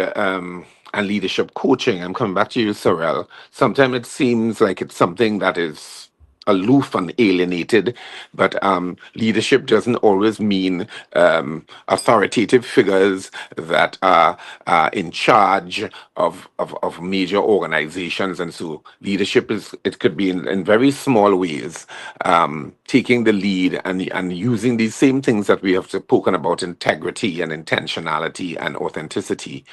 leadership coaching, I'm coming back to you, Sorrel. Sometimes it seems like it's something that is aloof and alienated, but leadership doesn't always mean authoritative figures that are in charge of major organizations. And so leadership it could be in very small ways, taking the lead and using these same things that we have spoken about, integrity and intentionality and authenticity.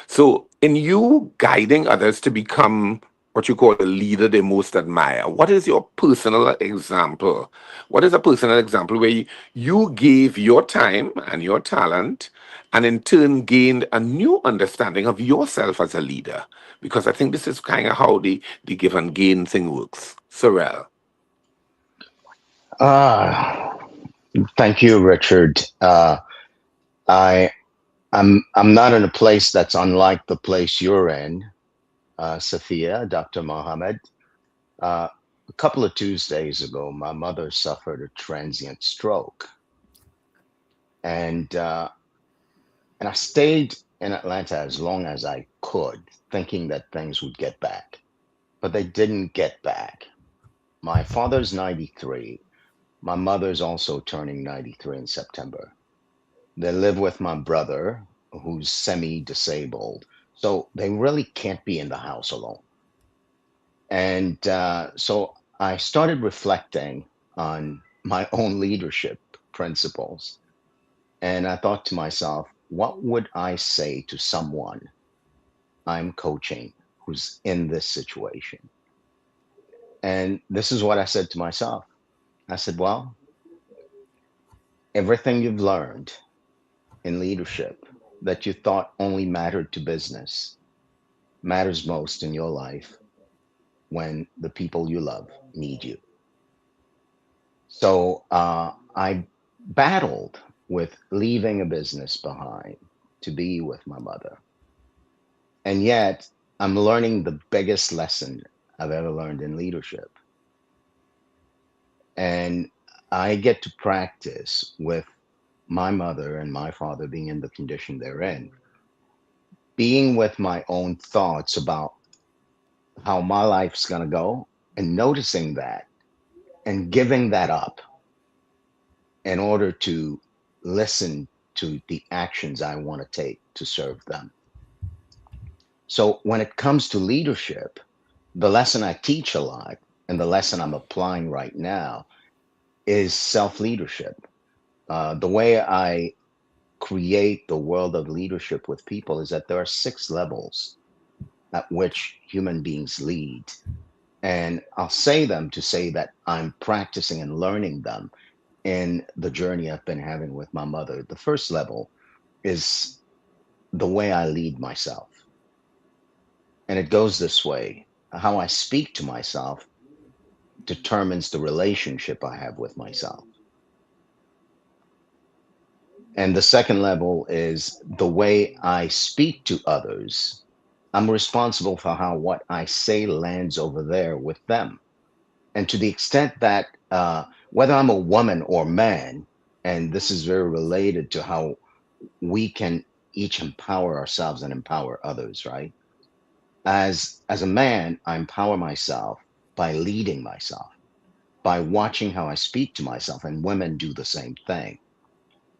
So in you guiding others to become what you call a leader they most admire, what is your personal example? What is a personal example where you gave your time and your talent and in turn gained a new understanding of yourself as a leader? Because I think this is kind of how the give and gain thing works. Sorrel. Thank you, Richard. I'm not in a place that's unlike the place you're in, Sophia, Dr. Mohammed. A couple of Tuesdays ago, my mother suffered a transient stroke, and I stayed in Atlanta as long as I could, thinking that things would get back, but they didn't get back. My father's 93. My mother's also turning 93 in September. They live with my brother, who's semi-disabled, so they really can't be in the house alone. And so I started reflecting on my own leadership principles. And I thought to myself, what would I say to someone I'm coaching who's in this situation? And this is what I said to myself. I said, well, everything you've learned in leadership that you thought only mattered to business matters most in your life when the people you love need you. So I battled with leaving a business behind to be with my mother. And yet I'm learning the biggest lesson I've ever learned in leadership. And I get to practice with my mother and my father being in the condition they're in, being with my own thoughts about how my life's going to go and noticing that and giving that up in order to listen to the actions I want to take to serve them. So when it comes to leadership, the lesson I teach a lot and the lesson I'm applying right now is self-leadership. The way I create the world of leadership with people is that there are 6 levels at which human beings lead. And I'll say them to say that I'm practicing and learning them in the journey I've been having with my mother. The first level is the way I lead myself. And it goes this way: how I speak to myself determines the relationship I have with myself. And the second level is the way I speak to others. I'm responsible for how what I say lands over there with them. And to the extent that whether I'm a woman or man, and this is very related to how we can each empower ourselves and empower others, right? As a man, I empower myself by leading myself, by watching how I speak to myself, and women do the same thing.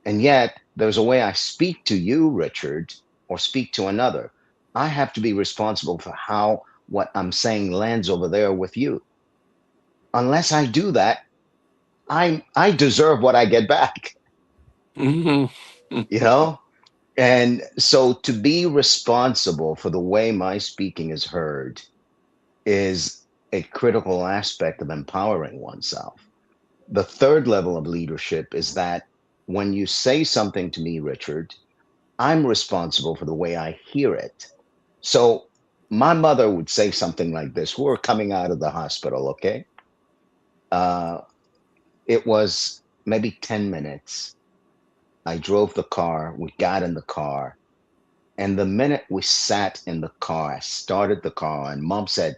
And yet, there's a way I speak to you, Richard, or speak to another. I have to be responsible for how what I'm saying lands over there with you. Unless I do that, I deserve what I get back, Mhm. you know? And so to be responsible for the way my speaking is heard is a critical aspect of empowering oneself. The third level of leadership is that when you say something to me, Richard, I'm responsible for the way I hear it. So my mother would say something like this. We're coming out of the hospital, okay? Uh, it was maybe 10 minutes. I drove the car. We got in the car. And the minute we sat in the car, I started the car, and mom said,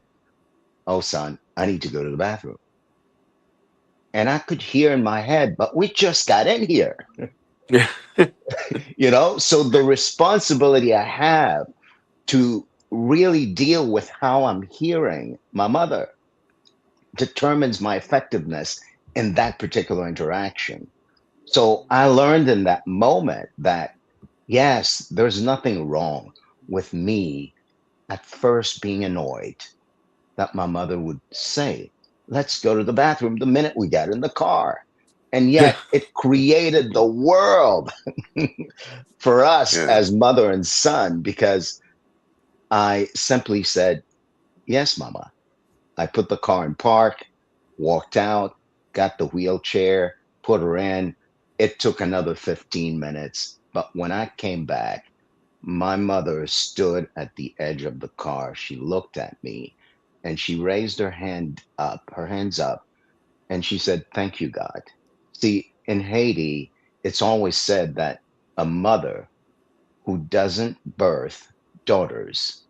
"Oh, son, I need to go to the bathroom." And I could hear in my head, but we just got in here, Yeah. you know? So the responsibility I have to really deal with how I'm hearing my mother determines my effectiveness in that particular interaction. So I learned in that moment that, yes, there's nothing wrong with me at first being annoyed that my mother would say, "Let's go to the bathroom," the minute we got in the car. And yet it created the world for us Yeah. as mother and son because I simply said, "Yes, mama." I put the car in park, walked out, got the wheelchair, put her in. It took another 15 minutes. But when I came back, my mother stood at the edge of the car. She looked at me and she raised her hands up, and she said, "Thank you, God." See, in Haiti, it's always said that a mother who doesn't birth daughters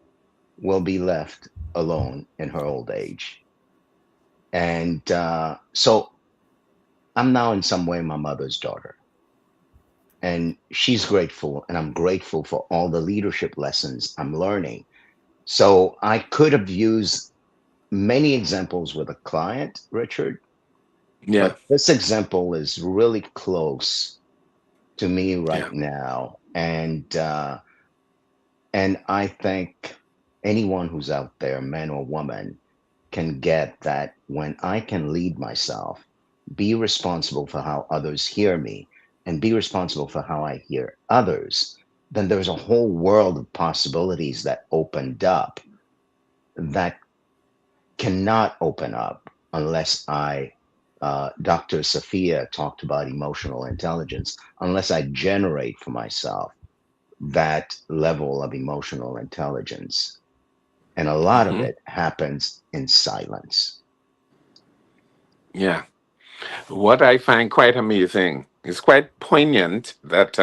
will be left alone in her old age. And so I'm now in some way my mother's daughter. And she's grateful, and I'm grateful for all the leadership lessons I'm learning. So I could have used many examples with a client, Richard, Yeah. but this example is really close to me Yeah. right now. And I think anyone who's out there, man or woman, can get that when I can lead myself, be responsible for how others hear me, and be responsible for how I hear others, then there's a whole world of possibilities that opened up that cannot open up unless Dr. Sophia talked about emotional intelligence, unless I generate for myself that level of emotional intelligence. And a lot of it happens in silence. Yeah. What I find quite amazing, it's quite poignant that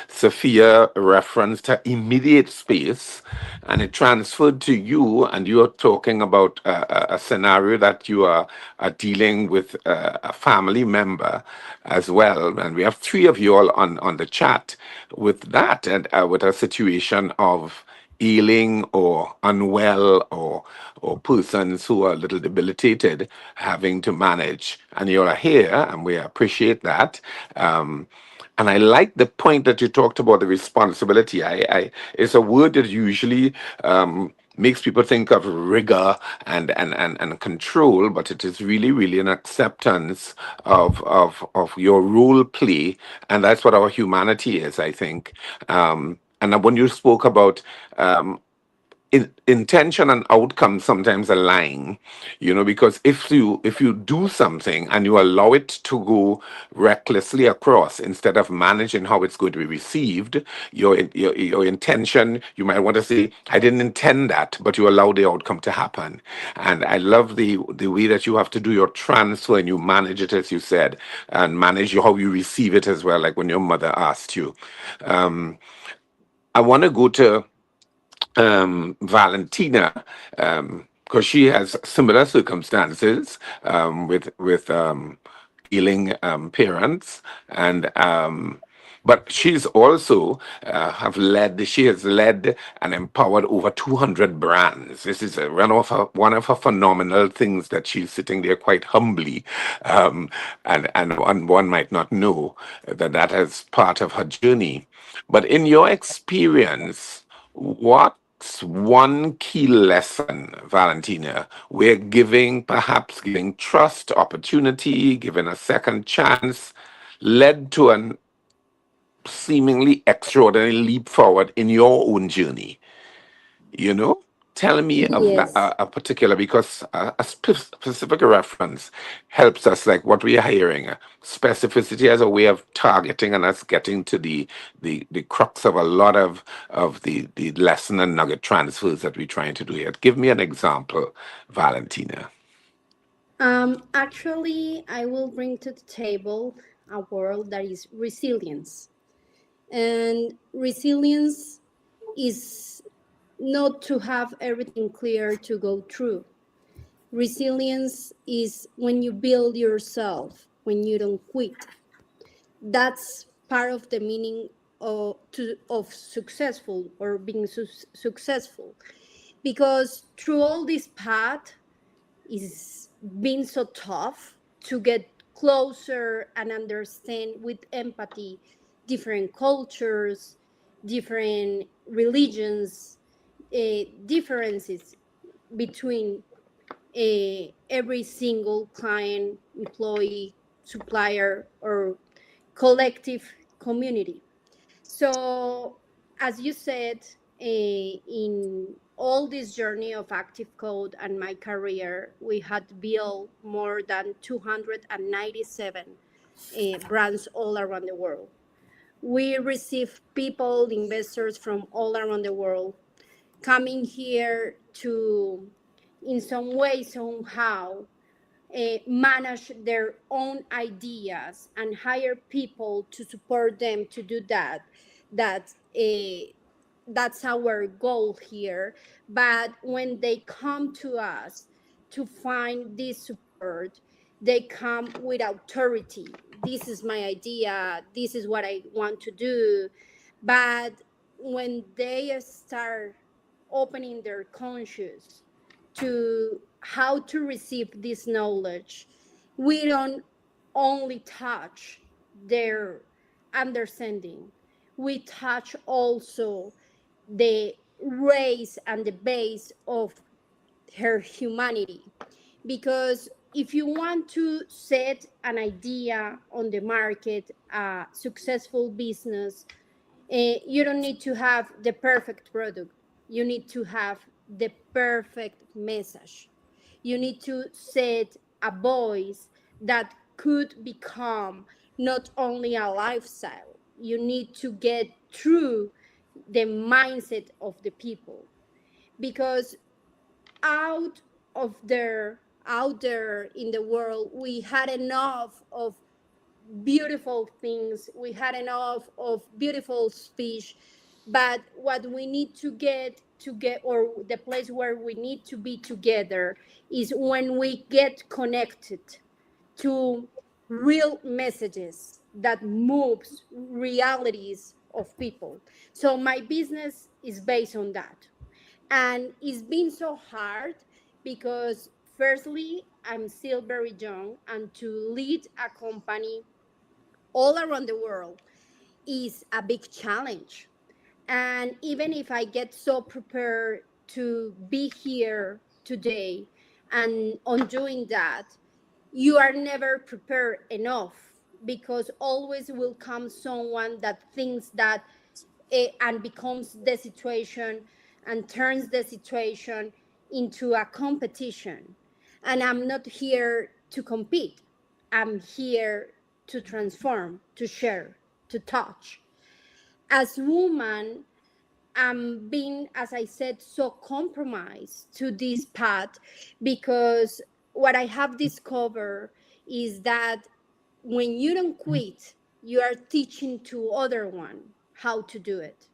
Sophia referenced her immediate space and it transferred to you, and you are talking about a scenario that you are dealing with a family member as well. And we have three of you all on the chat with that, and with a situation of ailing or unwell or persons who are a little debilitated having to manage, and you're here and we appreciate that. And I like the point that you talked about the responsibility. I it's a word that usually makes people think of rigor and control, but it is really an acceptance of your role play, and that's what our humanity is, I think. And when you spoke about intention and outcome sometimes align, because if you do something and you allow it to go recklessly across instead of managing how it's going to be received, your intention, you might want to say, I didn't intend that, but you allow the outcome to happen. And I love the way that you have to do your transfer and you manage it, as you said, and manage how you receive it as well, like when your mother asked you. I want to go to Valentina, because she has similar circumstances with ailing parents, and but she's also she has led and empowered over 200 brands. This is one of her phenomenal things, that she's sitting there quite humbly, and one might not know that is part of her journey. But in your experience, what's one key lesson, Valentina, where perhaps giving trust, opportunity, giving a second chance, led to an seemingly extraordinary leap forward in your own journey? You know? Tell me of that, Yes. a particular, because a specific reference helps us, like what we are hearing. Specificity as a way of targeting and us getting to the crux of a lot of the lesson and nugget transfers that we're trying to do here. Give me an example, Valentina. Actually, I will bring to the table a word that is resilience. And resilience is not to have everything clear to go through. Resilience is when you build yourself, when you don't quit. That's part of the meaning of successful or being successful. Because through all this path, is been so tough to get closer and understand with empathy different cultures, different religions, differences between every single client, employee, supplier, or collective community. So, as you said, in all this journey of Active Code and my career, we had built more than 297 brands all around the world. We receive people, investors from all around the world coming here to, in some way, somehow, manage their own ideas and hire people to support them to do that. That that's our goal here. But when they come to us to find this support, they come with authority. This is my idea. This is what I want to do. But when they start opening their conscious to how to receive this knowledge, we don't only touch their understanding, we touch also the race and the base of her humanity. Because if you want to set an idea on the market, a successful business, you don't need to have the perfect product. You need to have the perfect message. You need to set a voice that could become not only a lifestyle. You need to get through the mindset of the people. Because out out there in the world, we had enough of beautiful things, we had enough of beautiful speech, but what we need to get, or the place where we need to be together, is when we get connected to real messages that moves realities of people. So my business is based on that, and it's been so hard because firstly, I'm still very young, and to lead a company all around the world is a big challenge. And even if I get so prepared to be here today and on doing that, you are never prepared enough, because always will come someone that thinks that and becomes the situation and turns the situation into a competition. And I'm not here to compete. I'm here to transform, to share, to touch. As woman, I'm being, as I said, so compromised to this path, because what I have discovered is that when you don't quit, you are teaching to other one how to do it.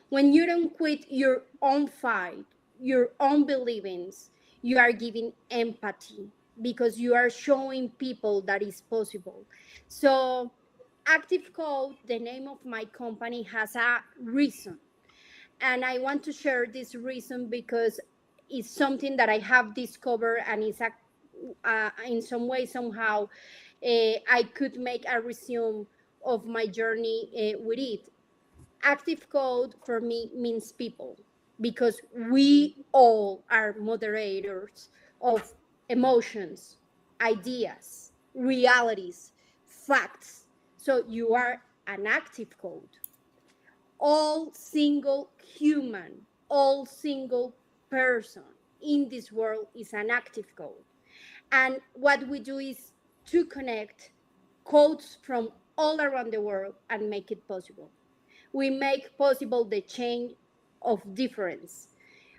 When you don't quit your own fight, your own beliefs, you are giving empathy, because you are showing people that is possible. So Active Code, the name of my company, has a reason. And I want to share this reason because it's something that I have discovered, and it's in some way, somehow, I could make a resume of my journey with it. Active Code for me means people, because we all are moderators of emotions, ideas, realities, facts. So you are an active code. All single human, all single person in this world is an active code. And what we do is to connect codes from all around the world and make it possible. We make possible the change of difference.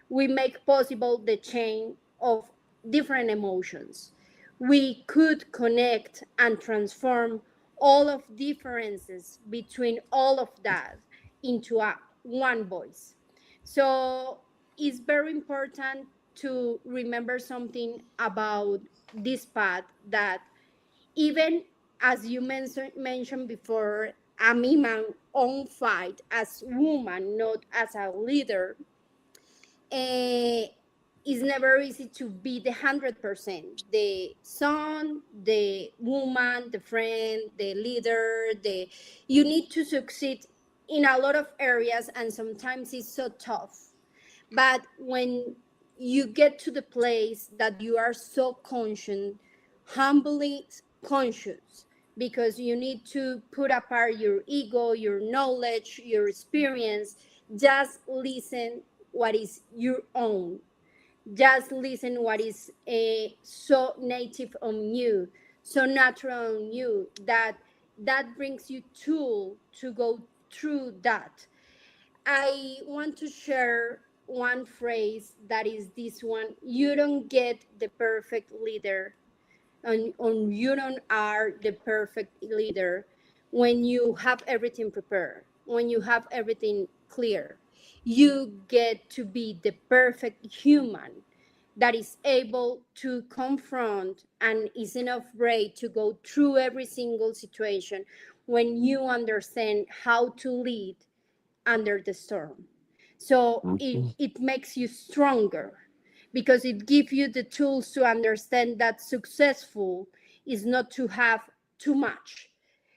We make possible the change of different emotions. We could connect and transform all of differences between all of that into a one voice. So it's very important to remember something about this path, that even as you mentioned before, I'm in my own fight as woman, not as a leader. It's never easy to be the 100%, the son, the woman, the friend, the leader. You need to succeed in a lot of areas, and sometimes it's so tough. But when you get to the place that you are so conscious, humbly conscious, because you need to put apart your ego, your knowledge, your experience, just listen what is your own. Just listen what is so native on you, so natural on you, that brings you tool to go through that. I want to share one phrase that is this one: you don't get the perfect leader, and you don't are the perfect leader when you have everything prepared, when you have everything clear. You get to be the perfect human that is able to confront and isn't afraid to go through every single situation, when you understand how to lead under the storm. So it makes you stronger, because it gives you the tools to understand that successful is not to have too much.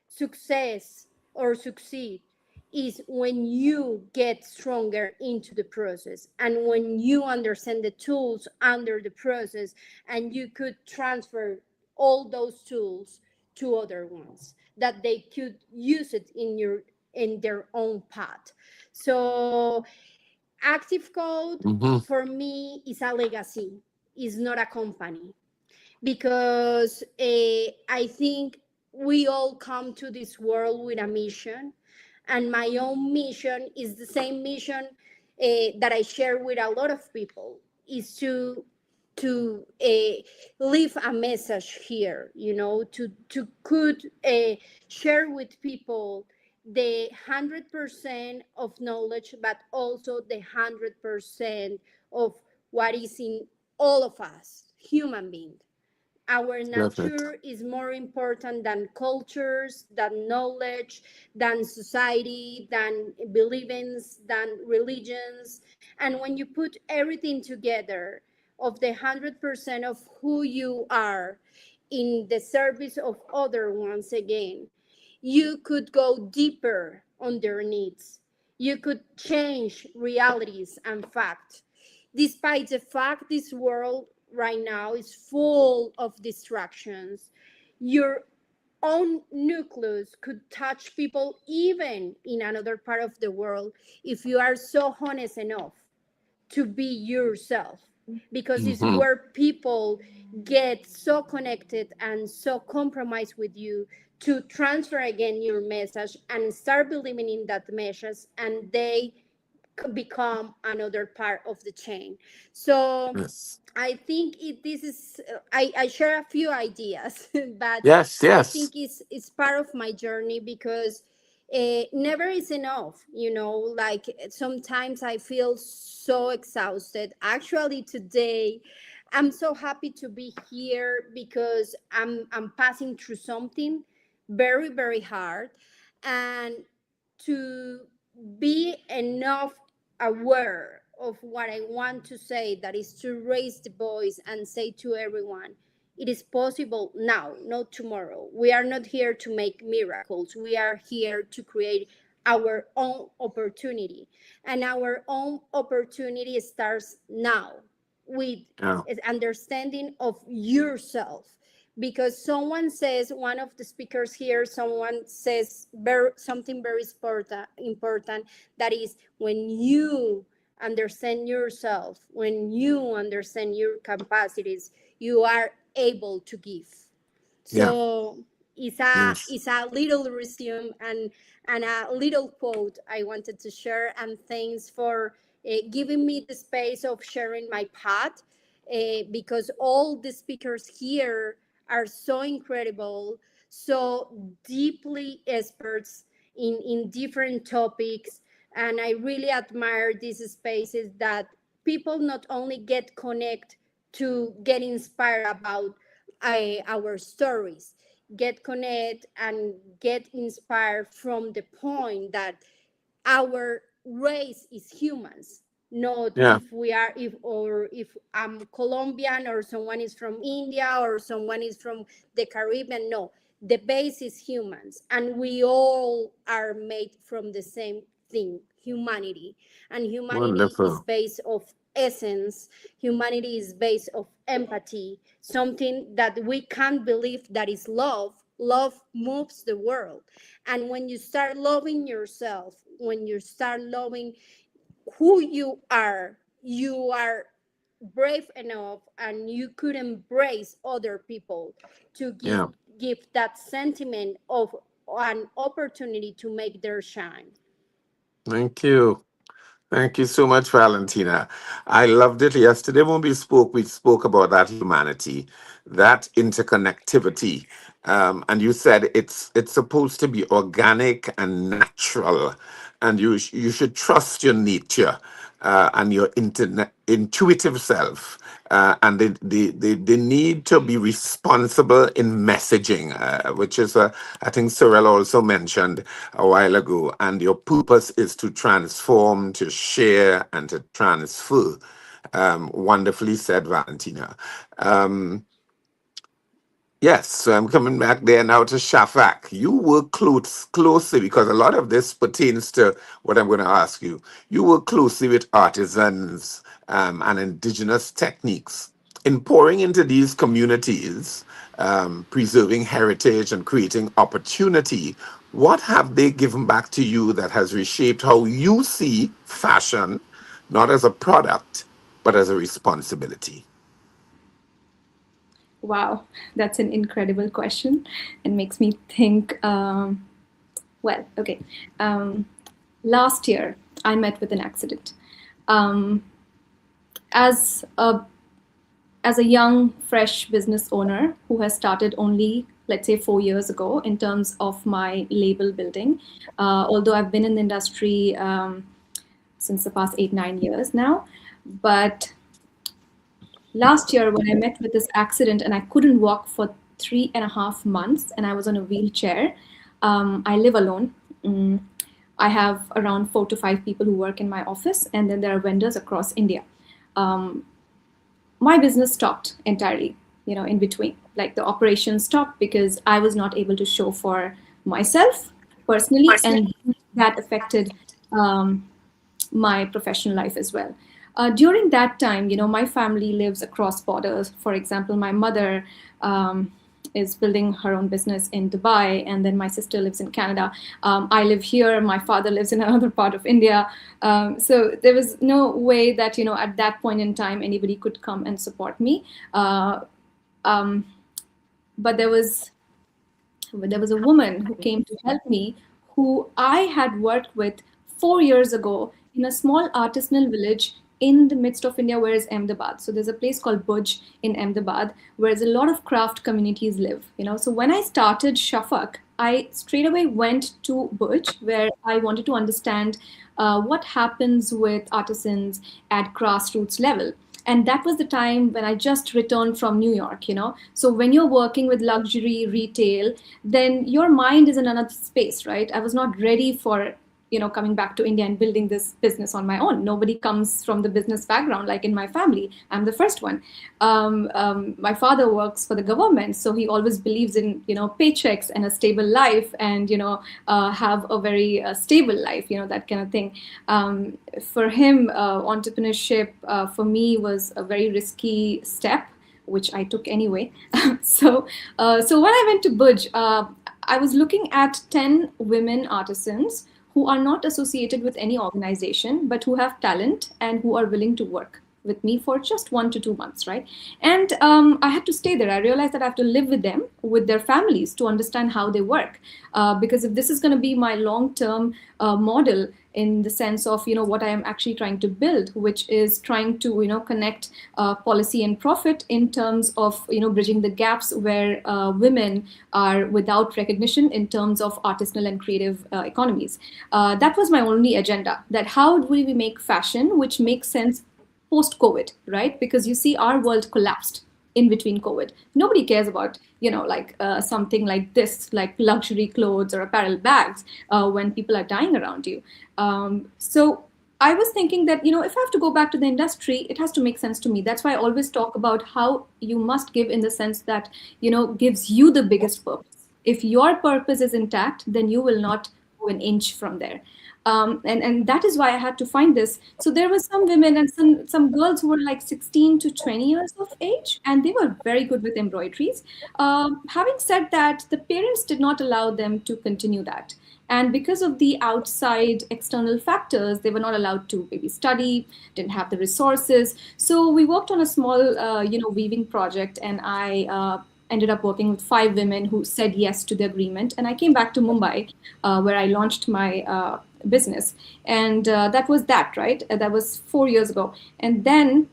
Success or succeed is when you get stronger into the process, and when you understand the tools under the process, and you could transfer all those tools to other ones, that they could use it in their own path. So Active Code Mhm. for me is a legacy, is not a company, because I think we all come to this world with a mission, and my own mission is the same mission that I share with a lot of people. is to leave a message here, to could share with people the 100% of knowledge, but also the 100% of what is in all of us, human beings. Our Perfect. nature is more important than cultures, than knowledge, than society, than beliefs, than religions. And when you put everything together of the 100% of who you are in the service of other, once again, you could go deeper on their needs. You could change realities and facts. Despite the fact this world right now is full of distractions, your own nucleus could touch people even in another part of the world if you are so honest enough to be yourself, because it's Hmm. where people get so connected and so compromised with you to transfer again your message and start believing in that message, and they become another part of the chain. So Yes. I think this is, I share a few ideas, but Yes. I Yes. think it's part of my journey, because never is enough. Like sometimes I feel so exhausted. Actually, today I'm so happy to be here because I'm passing through something very, very hard, and to be enough aware of what I want to say, that is to raise the voice and say to everyone, it is possible now, not tomorrow. We are not here to make miracles. We are here to create our own opportunity. And our own opportunity starts now with Yeah. an understanding of yourself. Because someone says, one of the speakers here, someone says something very important, that is, when you understand yourself, when you understand your capacities, you are able to give. Yeah. So it's a Yes. it's a little resume and a little quote I wanted to share. And thanks for giving me the space of sharing my path, because all the speakers here are so incredible, so deeply experts in different topics. And I really admire these spaces that people not only get connect to get inspired about our stories, get connect and get inspired from the point that our race is humans, not Yeah. if I'm Colombian or someone is from India or someone is from the Caribbean. No, the base is humans, and we all are made from the same thing, humanity. And humanity is Wonderful. based of essence. Humanity is based of empathy, something that we can't believe, that is love. Love moves the world. And when you start loving yourself, when you start loving who you are brave enough, and you could embrace other people to give Yeah. give that sentiment of an opportunity to make their shine. Thank you. Thank you so much, Valentina. I loved it. Yesterday when we spoke about that humanity, that interconnectivity. And you said it's supposed to be organic and natural, and you should trust your nature and your intuitive self. And they need to be responsible in messaging, which is, I think Cyril also mentioned a while ago. And your purpose is to transform, to share, and to transfer. Wonderfully said, Valentina. Yes, so I'm coming back there now to Shafak. You work closely, because a lot of this pertains to what I'm going to ask you. You work closely with artisans and indigenous techniques. In pouring into these communities, preserving heritage and creating opportunity, what have they given back to you that has reshaped how you see fashion, not as a product, but as a responsibility? Wow, that's an incredible question and makes me think. Well, okay. Last year, I met with an accident. Um, as a young, fresh business owner who has started only, let's say, 4 years ago in terms of my label building, although I've been in the industry since the past 8-9 years now, but last year when I met with this accident and I couldn't walk for 3.5 months and I was on a wheelchair, I live alone. I have around 4 to 5 people who work in my office, and then there are vendors across India. My business stopped entirely, in between. Like the operation stopped because I was not able to show for myself personally, and that affected my professional life as well. During that time, my family lives across borders. For example, my mother is building her own business in Dubai, and then my sister lives in Canada. I live here. My father lives in another part of India. So there was no way that, at that point in time, anybody could come and support me. But there was a woman who came to help me, who I had worked with 4 years ago in a small artisanal village in the midst of India, where is Ahmedabad. So there's a place called Bhuj in Ahmedabad, where a lot of craft communities live. So when I started Shafak, I straight away went to Bhuj, where I wanted to understand what happens with artisans at grassroots level. And that was the time when I just returned from New York, So when you're working with luxury retail, then your mind is in another space, right? I was not ready for coming back to India and building this business on my own. Nobody comes from the business background, like in my family. I'm the first one. My father works for the government, so he always believes in, paychecks and a stable life, and, have a very stable life, that kind of thing. For him, entrepreneurship for me was a very risky step, which I took anyway. So when I went to Bhuj, I was looking at 10 women artisans who are not associated with any organization, but who have talent and who are willing to work with me for just 1 to 2 months, right? And I had to stay there. I realized that I have to live with them, with their families, to understand how they work. Because if this is going to be my long-term model, in the sense of, what I am actually trying to build, which is trying to, connect policy and profit in terms of, bridging the gaps where women are without recognition in terms of artisanal and creative economies. That was my only agenda, that how do we make fashion which makes sense post-COVID, right? Because you see our world collapsed in between COVID. Nobody cares about, something like this, like luxury clothes or apparel bags, when people are dying around you. So I was thinking that, if I have to go back to the industry, it has to make sense to me. That's why I always talk about how you must give in the sense that, gives you the biggest purpose. If your purpose is intact, then you will not go an inch from there. And that is why I had to find this. So there were some women and some girls who were like 16 to 20 years of age, and they were very good with embroideries. Having said that, the parents did not allow them to continue that. And because of the outside external factors, they were not allowed to maybe study, didn't have the resources. So we worked on a small, weaving project, and I ended up working with 5 women who said yes to the agreement. And I came back to Mumbai, where I launched my business. And that was that, right? That was 4 years ago. And then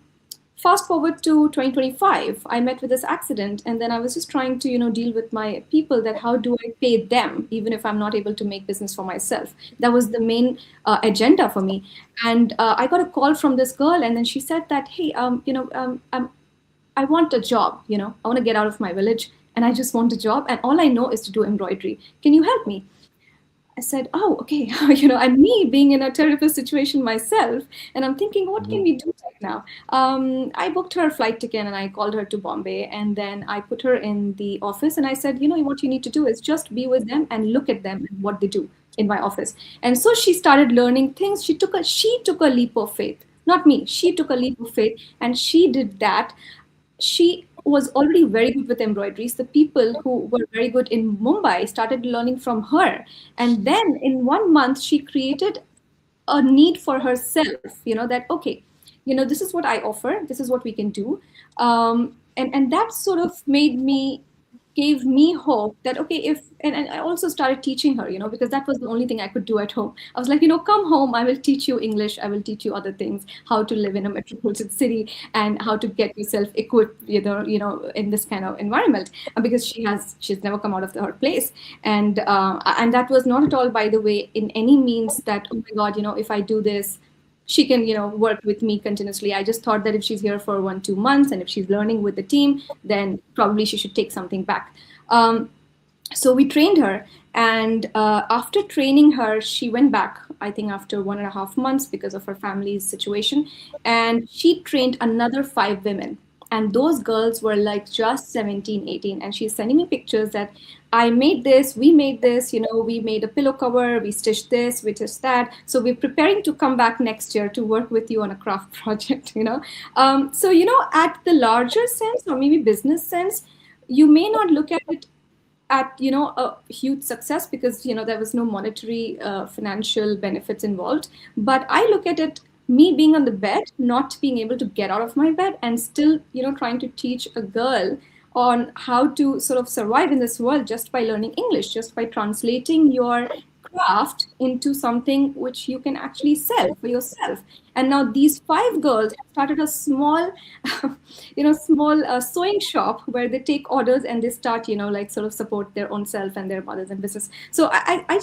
fast forward to 2025, I met with this accident, and then I was just trying to, deal with my people, that how do I pay them, even if I'm not able to make business for myself. That was the main agenda for me. And I got a call from this girl, and then she said that, hey, I want a job, I want to get out of my village, and I just want a job, and all I know is to do embroidery. Can you help me? I said, oh, okay. And me being in a terrible situation myself, and I'm thinking, what can we do right now? I booked her flight ticket and I called her to Bombay, and then I put her in the office, and I said, what you need to do is just be with them and look at them and what they do in my office. And so she started learning things. She took a leap of faith, not me. She took a leap of faith, and she did that. She was already very good with embroideries. The people who were very good in Mumbai started learning from her. And then in 1 month, she created a need for herself, that, okay, this is what I offer. This is what we can do. And that sort of gave me hope that, okay, if and I also started teaching her, because that was the only thing I could do at home. I was like, come home, I will teach you English, I will teach you other things, how to live in a metropolitan city and how to get yourself equipped, in this kind of environment. Because she's never come out of her place. And that was not at all, by the way, in any means that, oh my God, if I do this, she can, work with me continuously. I just thought that if she's here for 1-2 months and if she's learning with the team, then probably she should take something back. So we trained her, and after training her, she went back, I think after 1.5 months because of her family's situation, and she trained another 5 women. And those girls were like just 17, 18. And she's sending me pictures that I made this, we made this, we made a pillow cover, we stitched this, we stitched that. So we're preparing to come back next year to work with you on a craft project, So, at the larger sense, or maybe business sense, you may not look at it at a huge success because there was no monetary financial benefits involved, but I look at it, me being on the bed, not being able to get out of my bed, and still trying to teach a girl on how to sort of survive in this world just by learning English, just by translating your craft into something which you can actually sell for yourself. And now these 5 girls have started a small small sewing shop where they take orders and they start sort of support their own self and their mothers and business. So I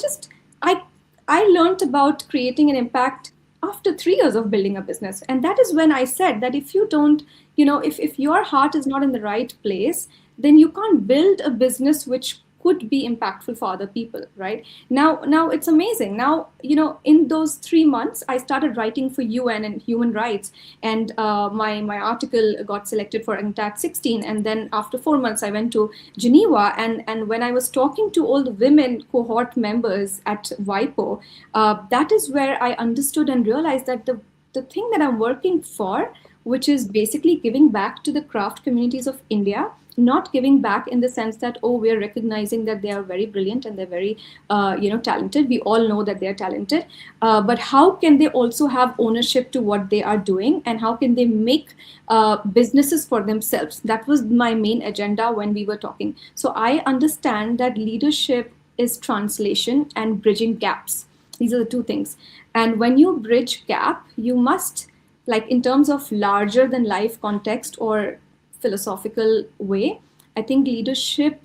learned about creating an impact after 3 years of building a business. And that is when I said that if you don't, if your heart is not in the right place, then you can't build a business which could be impactful for other people, right? Now it's amazing. Now, in those 3 months, I started writing for UN and human rights, and my article got selected for UNTAD 16. And then after 4 months, I went to Geneva, and when I was talking to all the women cohort members at WIPO, that is where I understood and realized that the thing that I'm working for, which is basically giving back to the craft communities of India, not giving back in the sense that, oh, we're recognizing that they are very brilliant and they're very, talented. We all know that they're talented, but how can they also have ownership to what they are doing, and how can they make businesses for themselves? That was my main agenda when we were talking. So I understand that leadership is translation and bridging gaps. These are the 2 things. And when you bridge gap, you must, like in terms of larger than life context or philosophical way, I think leadership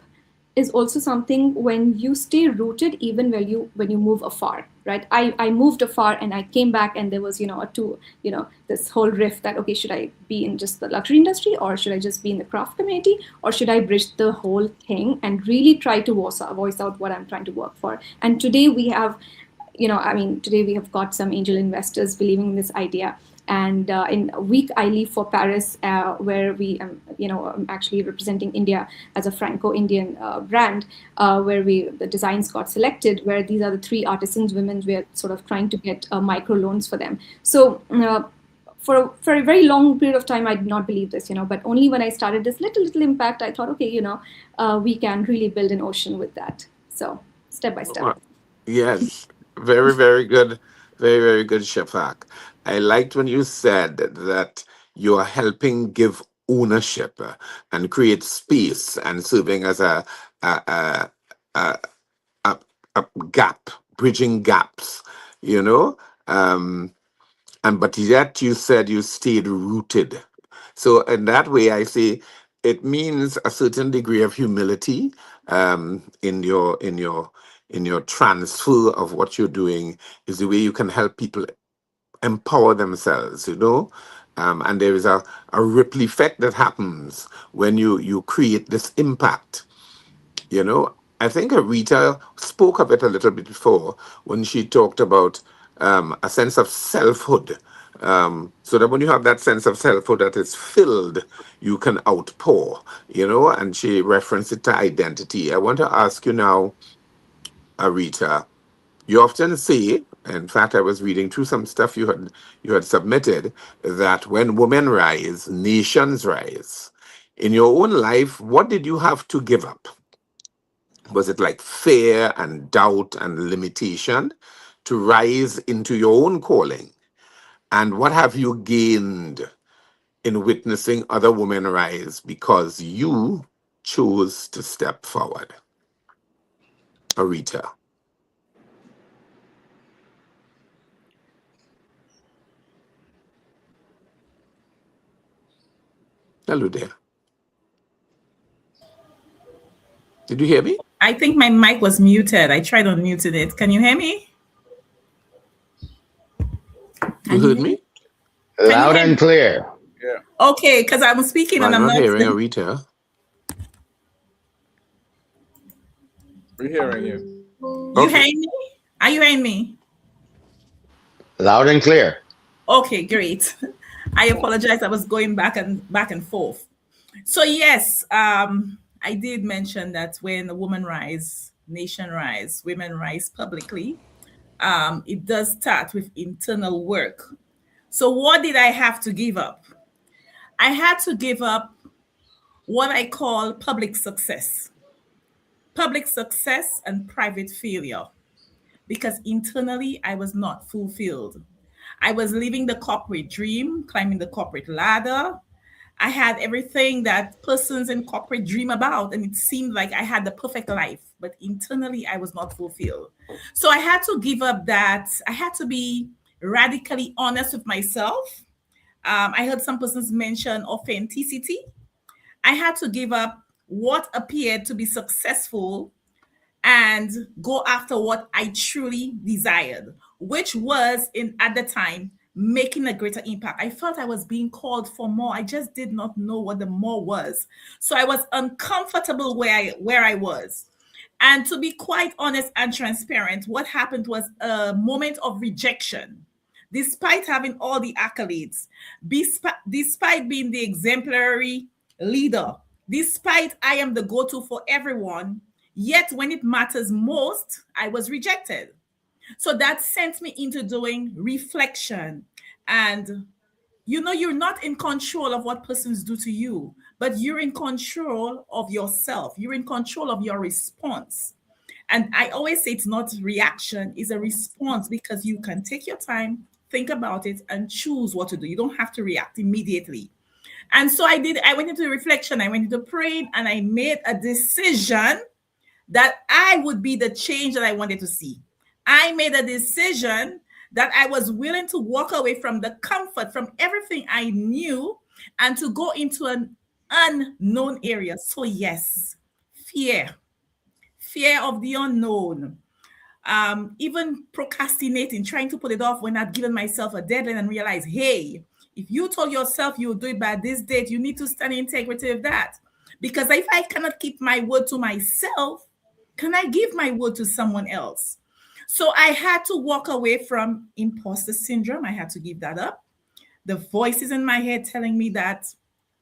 is also something when you stay rooted even when you move afar, right? I moved afar and I came back, and there was this whole rift that, okay, should I be in just the luxury industry, or should I just be in the craft community, or should I bridge the whole thing and really try to voice out what I'm trying to work for? And today we have today we have got some angel investors believing in this idea. And in a week, I leave for Paris, where I'm actually representing India as a Franco-Indian brand, where the designs got selected, where these are the 3 artisans women. We're sort of trying to get micro loans for them. So for a very long period of time, I did not believe this, but only when I started this little impact, I thought, okay, we can really build an ocean with that. So step by step. Yes, very, very good. Very, very good, Shafak. I liked when you said that you are helping give ownership and create space and serving as a gap, bridging gaps, but yet you said you stayed rooted. So in that way, I say it means a certain degree of humility in your transfer of what you're doing is the way you can help people empower themselves, and there is a ripple effect that happens when you create this impact. I think Rita spoke of it a little bit before when she talked about a sense of selfhood. So that when you have that sense of selfhood that is filled, you can outpour, and she referenced it to identity. I want to ask you now, Rita, you often say, in fact, I was reading through some stuff you had submitted, that when women rise, nations rise. In your own life, what did you have to give up? Was it like fear and doubt and limitation to rise into your own calling? And what have you gained in witnessing other women rise because you chose to step forward? Arita. Hello there. Did you hear me? I think my mic was muted. I tried unmuting it. Can you hear me? You heard me? Loud and clear. Yeah. Okay, because I'm speaking and I'm I'm not not hearing Arita. We're hearing you. You Okay. hearing me? Are you hearing me? Loud and clear. Okay, great. I apologize. I was going back and forth. So yes, I did mention that when a woman rise, nation rise, women rise publicly, it does start with internal work. So what did I have to give up? I had to give up what I call public success and private failure, because internally I was not fulfilled. I was living the corporate dream, climbing the corporate ladder. I had everything that persons in corporate dream about, and it seemed like I had the perfect life, but internally I was not fulfilled. So I had to give up that. I had to be radically honest with myself. I heard some persons mention authenticity. I had to give up what appeared to be successful and go after what I truly desired, which was at the time making a greater impact. I felt I was being called for more. I just did not know what the more was. So I was uncomfortable where I was. And to be quite honest and transparent, what happened was a moment of rejection. Despite having all the accolades, despite being the exemplary leader, despite I am the go-to for everyone, yet when it matters most, I was rejected. So that sent me into doing reflection. And you're not in control of what persons do to you, but you're in control of yourself. You're in control of your response. And I always say it's not reaction, it's a response, because you can take your time, think about it, and choose what to do. You don't have to react immediately. And so I did. I went into reflection, I went into praying, and I made a decision that I would be the change that I wanted to see. I made a decision that I was willing to walk away from the comfort, from everything I knew, and to go into an unknown area. So yes, fear of the unknown, even procrastinating, trying to put it off when I've given myself a deadline and realize, hey, if you told yourself you'll do it by this date, you need to stand in integrity of that. Because if I cannot keep my word to myself, can I give my word to someone else? So I had to walk away from imposter syndrome. I had to give that up. The voices in my head telling me that,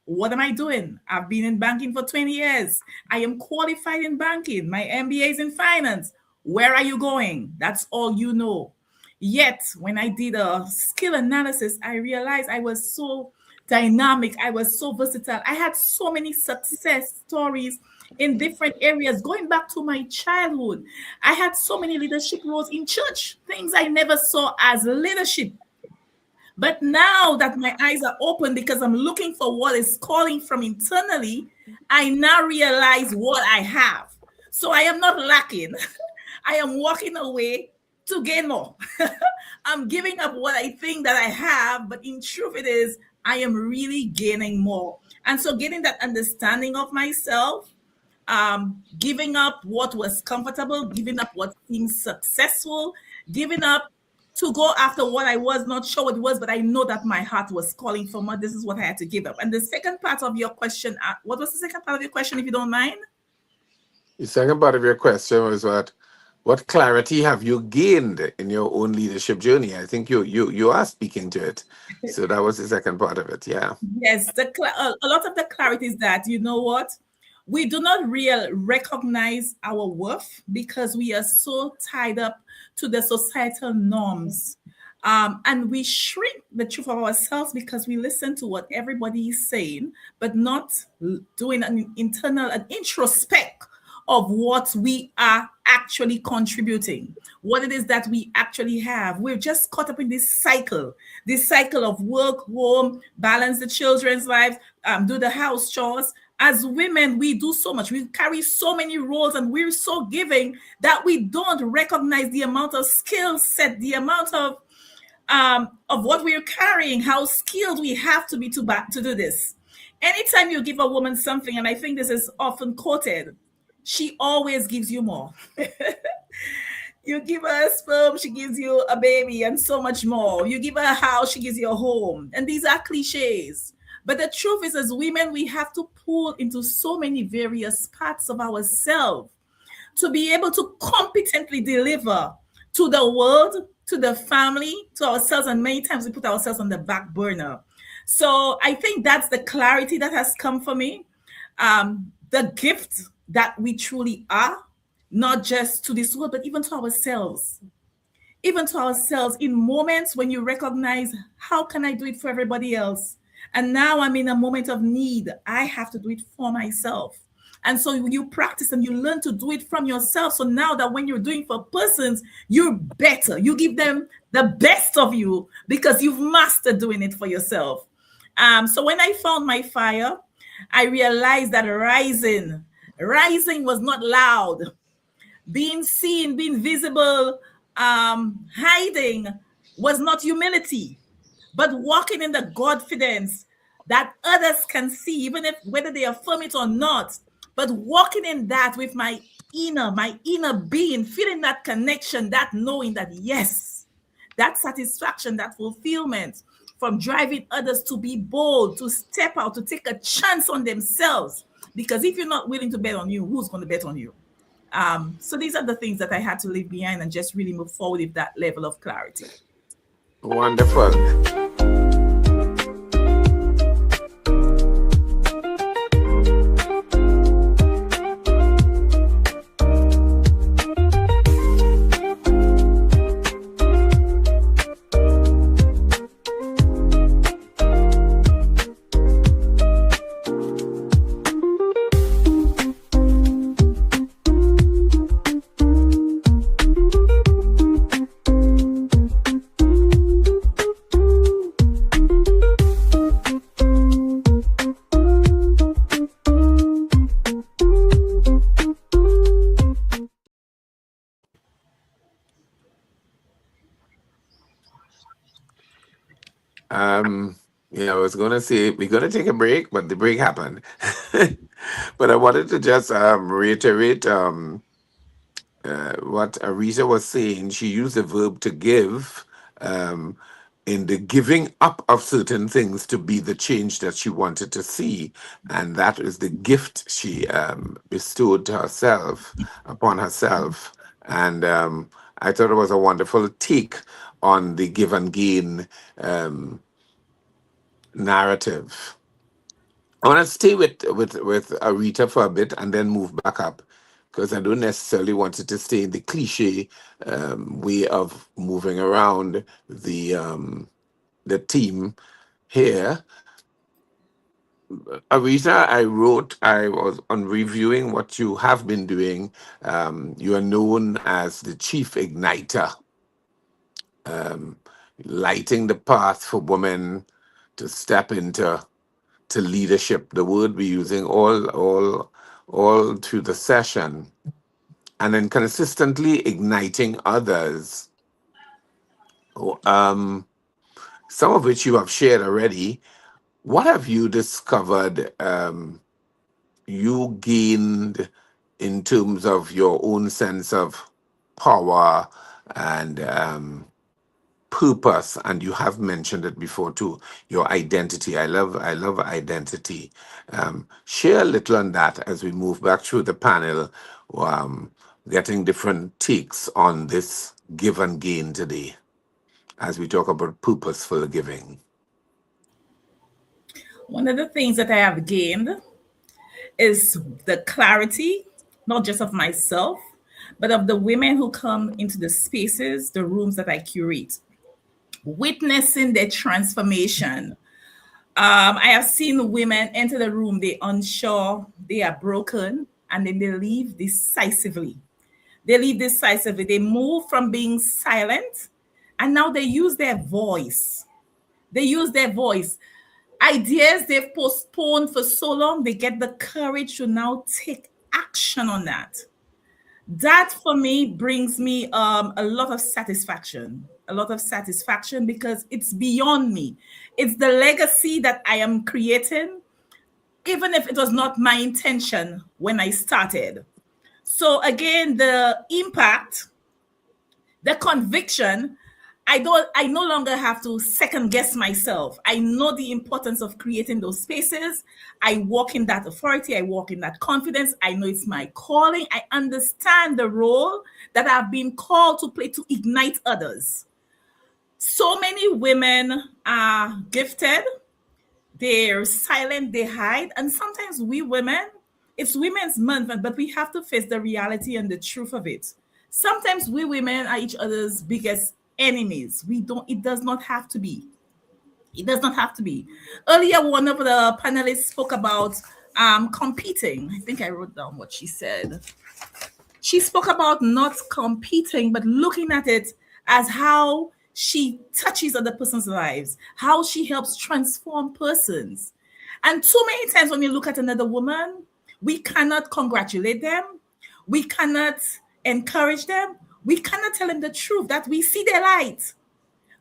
what am I doing? I've been in banking for 20 years. I am qualified in banking. My MBA is in finance. Where are you going? That's all you know. Yet, when I did a skill analysis, I realized I was so dynamic. I was so versatile. I had so many success stories in different areas, going back to my childhood. I had so many leadership roles in church, things I never saw as leadership. But now that my eyes are open because I'm looking for what is calling from internally, I now realize what I have. So I am not lacking. I am walking away to gain more. I'm giving up what I think that I have, but in truth it is, I am really gaining more. And so getting that understanding of myself, giving up what was comfortable, giving up what seems successful, giving up to go after what I was not sure what it was, but I know that my heart was calling for more. This is what I had to give up. And the second part of your question, what was the second part of your question, if you don't mind? The second part of your question was what clarity have you gained in your own leadership journey? I think you are speaking to it. So that was the second part of it, yeah. Yes, a lot of the clarity is that, you know what? We do not really recognize our worth because we are so tied up to the societal norms. And we shrink the truth of ourselves because we listen to what everybody is saying, but not doing an introspect of what we are actually contributing, what it is that we actually have. We're just caught up in this cycle of work, home, balance the children's lives, do the house chores, As women, we do so much. We carry so many roles, and we're so giving that we don't recognize the amount of skill set, the amount of what we're carrying, how skilled we have to be to do this. Anytime you give a woman something, and I think this is often quoted, she always gives you more. You give her a sperm, she gives you a baby, and so much more. You give her a house, she gives you a home. And these are cliches. But the truth is, as women, we have to pull into so many various parts of ourselves to be able to competently deliver to the world, to the family, to ourselves. And many times we put ourselves on the back burner. So I think that's the clarity that has come for me. The gift that we truly are, not just to this world, but even to ourselves. Even to ourselves, in moments when you recognize, how can I do it for everybody else? And now I'm in a moment of need. I have to do it for myself. And so you practice and you learn to do it from yourself. So now that when you're doing for persons, you're better. You give them the best of you because you've mastered doing it for yourself. So when I found my fire, I realized that rising was not loud. Being seen, being visible, hiding was not humility, but walking in the confidence that others can see, even if whether they affirm it or not, but walking in that with my inner being, feeling that connection, that knowing that yes, that satisfaction, that fulfillment from driving others to be bold, to step out, to take a chance on themselves. Because if you're not willing to bet on you, who's going to bet on you? So these are the things that I had to leave behind and just really move forward with that level of clarity. Wonderful. Yeah, I was gonna say we're gonna take a break, but the break happened. But I wanted to just reiterate what Arisa was saying. She used the verb to give, um, in the giving up of certain things to be the change that she wanted to see, and that is the gift she bestowed to herself upon herself. And I thought it was a wonderful take on the give and gain narrative. I want to stay with Arita for a bit and then move back up because I don't necessarily want it to stay in the cliche way of moving around the team here. Arita, I was on reviewing what you have been doing. You are known as the chief igniter, lighting the path for women to step into leadership. The word we're using all through the session, and then consistently igniting others. Some of which you have shared already. What have you discovered you gained in terms of your own sense of power and purpose? And you have mentioned it before too, your identity. I love identity. Share a little on that as we move back through the panel, getting different takes on this give and gain today as we talk about purposeful giving. One of the things that I have gained is the clarity, not just of myself, but of the women who come into the spaces, the rooms that I curate, witnessing their transformation. I have seen women enter the room, they're unsure, they are broken, and then they leave decisively. They move from being silent, and now they use their voice. ideas they've postponed for so long, they get the courage to now take action on that. That for me brings me a lot of satisfaction, because it's beyond me. It's the legacy that I am creating, even if it was not my intention when I started. So again, the impact, the conviction, I no longer have to second guess myself. I know the importance of creating those spaces. I walk in that authority. I walk in that confidence. I know it's my calling. I understand the role that I've been called to play to ignite others. So many women are gifted. They're silent, they hide. And sometimes we women, it's Women's Month, but we have to face the reality and the truth of it. Sometimes we women are each other's biggest enemies. It does not have to be. It does not have to be. Earlier, one of the panelists spoke about competing. I think I wrote down what she said. She spoke about not competing, but looking at it as how she touches other person's lives, how she helps transform persons. And too many times when you look at another woman, we cannot congratulate them. We cannot encourage them. We cannot tell them the truth that we see their light.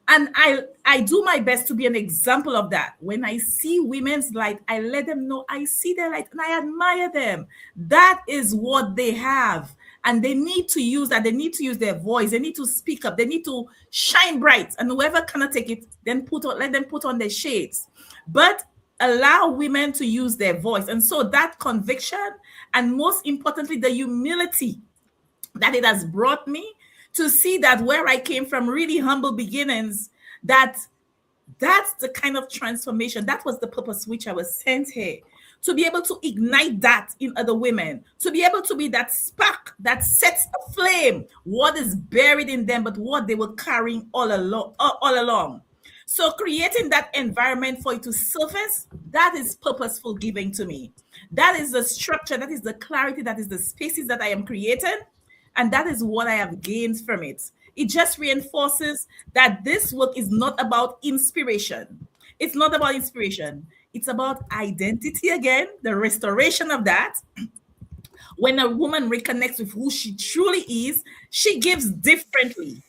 And I do my best to be an example of that. When I see women's light, I let them know I see their light and I admire them. That is what they have. And they need to use that. They need to use their voice. They need to speak up. They need to shine bright. And whoever cannot take it, then let them put on their shades. But allow women to use their voice. And so that conviction, and most importantly, the humility that it has brought me to see that where I came from, really humble beginnings, that's the kind of transformation. That was the purpose which I was sent here. To be able to ignite that in other women, to be able to be that spark that sets aflame what is buried in them, but what they were carrying all along. So creating that environment for it to surface, that is purposeful giving to me. That is the structure, that is the clarity, that is the spaces that I am creating. And that is what I have gained from it. It just reinforces that this work is not about inspiration. It's not about inspiration. It's about identity again, the restoration of that. When a woman reconnects with who she truly is, she gives differently.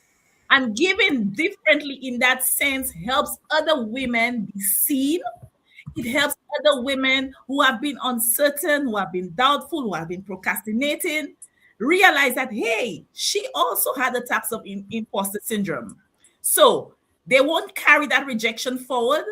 And giving differently in that sense helps other women be seen. It helps other women who have been uncertain, who have been doubtful, who have been procrastinating, realize that, hey, she also had attacks of imposter syndrome. So they won't carry that rejection forward,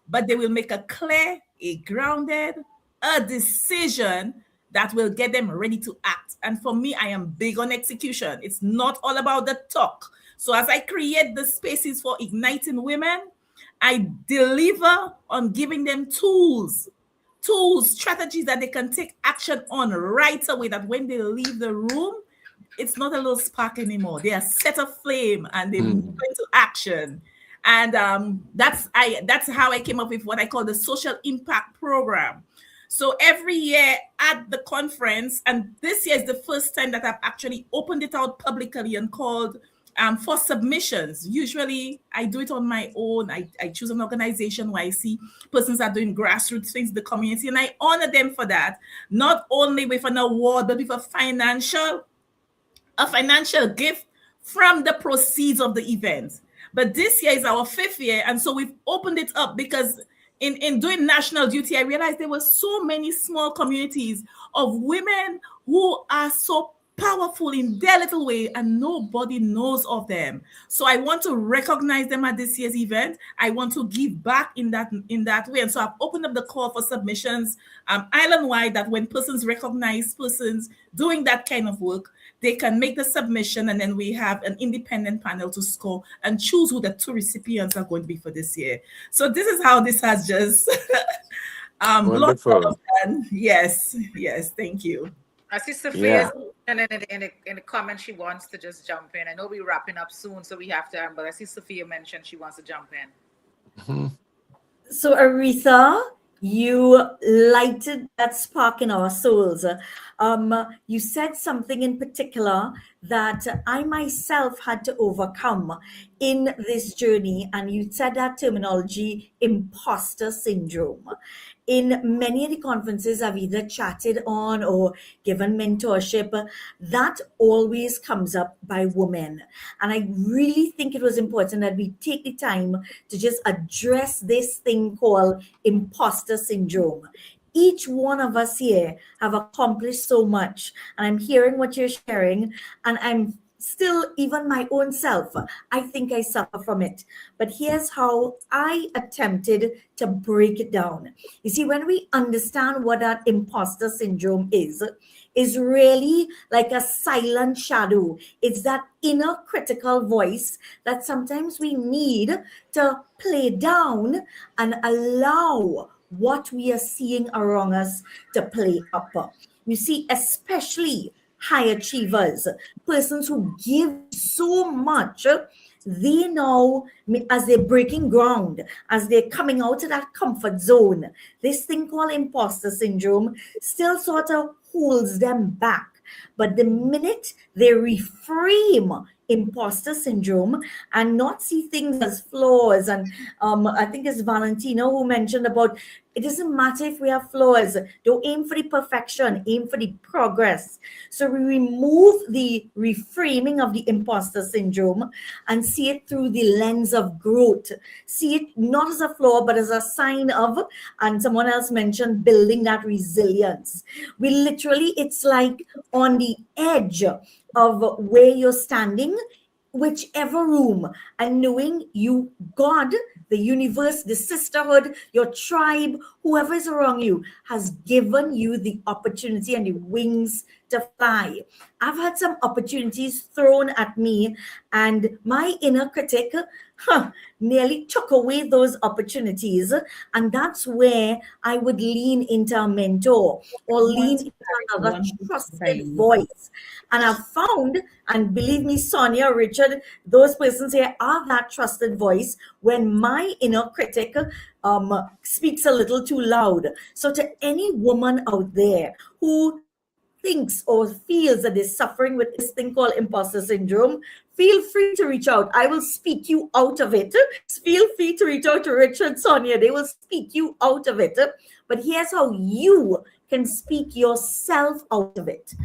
but they will make a clear, a grounded, a decision that will get them ready to act. And for me, I am big on execution. It's not all about the talk. So as I create the spaces for igniting women, I deliver on giving them tools, strategies that they can take action on right away, that when they leave the room, it's not a little spark anymore. They are set aflame and they move into action. And that's how I came up with what I call the Social Impact Program. So every year at the conference, and this year is the first time that I've actually opened it out publicly and called for submissions. Usually I do it on my own. I choose an organization where I see persons are doing grassroots things in the community, and I honor them for that, not only with an award, but with a financial gift from the proceeds of the event. But this year is our 5th year, and so we've opened it up because in doing national duty, I realized there were so many small communities of women who are so powerful in their little way and nobody knows of them. So I want to recognize them at this year's event. I want to give back in that way. And so I've opened up the call for submissions island-wide, that when persons recognize persons doing that kind of work, they can make the submission, and then we have an independent panel to score and choose who the 2 recipients are going to be for this year. So this is how this has just Wonderful. Yes, thank you. I see Sophia in the comments she wants to just jump in. I know we're wrapping up soon, so we have to, but I see Sophia mentioned she wants to jump in. So Aretha, you lighted that spark in our souls. You said something in particular that I myself had to overcome in this journey. And you said that terminology, imposter syndrome. In many of the conferences I've either chatted on or given mentorship, that always comes up by women. And I really think it was important that we take the time to just address this thing called imposter syndrome. Each one of us here have accomplished so much, and I'm hearing what you're sharing, and I'm still, even my own self, I think I suffer from it. But here's how I attempted to break it down. You see, when we understand what that imposter syndrome is really like a silent shadow. It's that inner critical voice that sometimes we need to play down and allow what we are seeing around us to play up. You see, especially high achievers, persons who give so much, they know as they're breaking ground, as they're coming out of that comfort zone, this thing called imposter syndrome still sort of holds them back. But the minute they reframe imposter syndrome and not see things as flaws, and I think it's Valentino who mentioned about it doesn't matter if we have flaws, don't aim for the perfection, aim for the progress. So we remove the reframing of the imposter syndrome and see it through the lens of growth. See it not as a flaw, but as a sign of, and someone else mentioned, building that resilience. We literally, it's like on the edge of where you're standing, whichever room, and knowing you, God, the universe, the sisterhood, your tribe, whoever is around you has given you the opportunity and the wings to fly. I've had some opportunities thrown at me, and my inner critic nearly took away those opportunities. And that's where I would lean into a mentor or lean into another trusted voice. And I've found, and believe me, Sonia, Richard, those persons here are that trusted voice when my inner critic speaks a little too loud. So to any woman out there who thinks or feels that they're suffering with this thing called imposter syndrome, feel free to reach out. I will speak you out of it. Feel free to reach out to Richard, Sonia. They will speak you out of it. But here's how you can speak yourself out of it.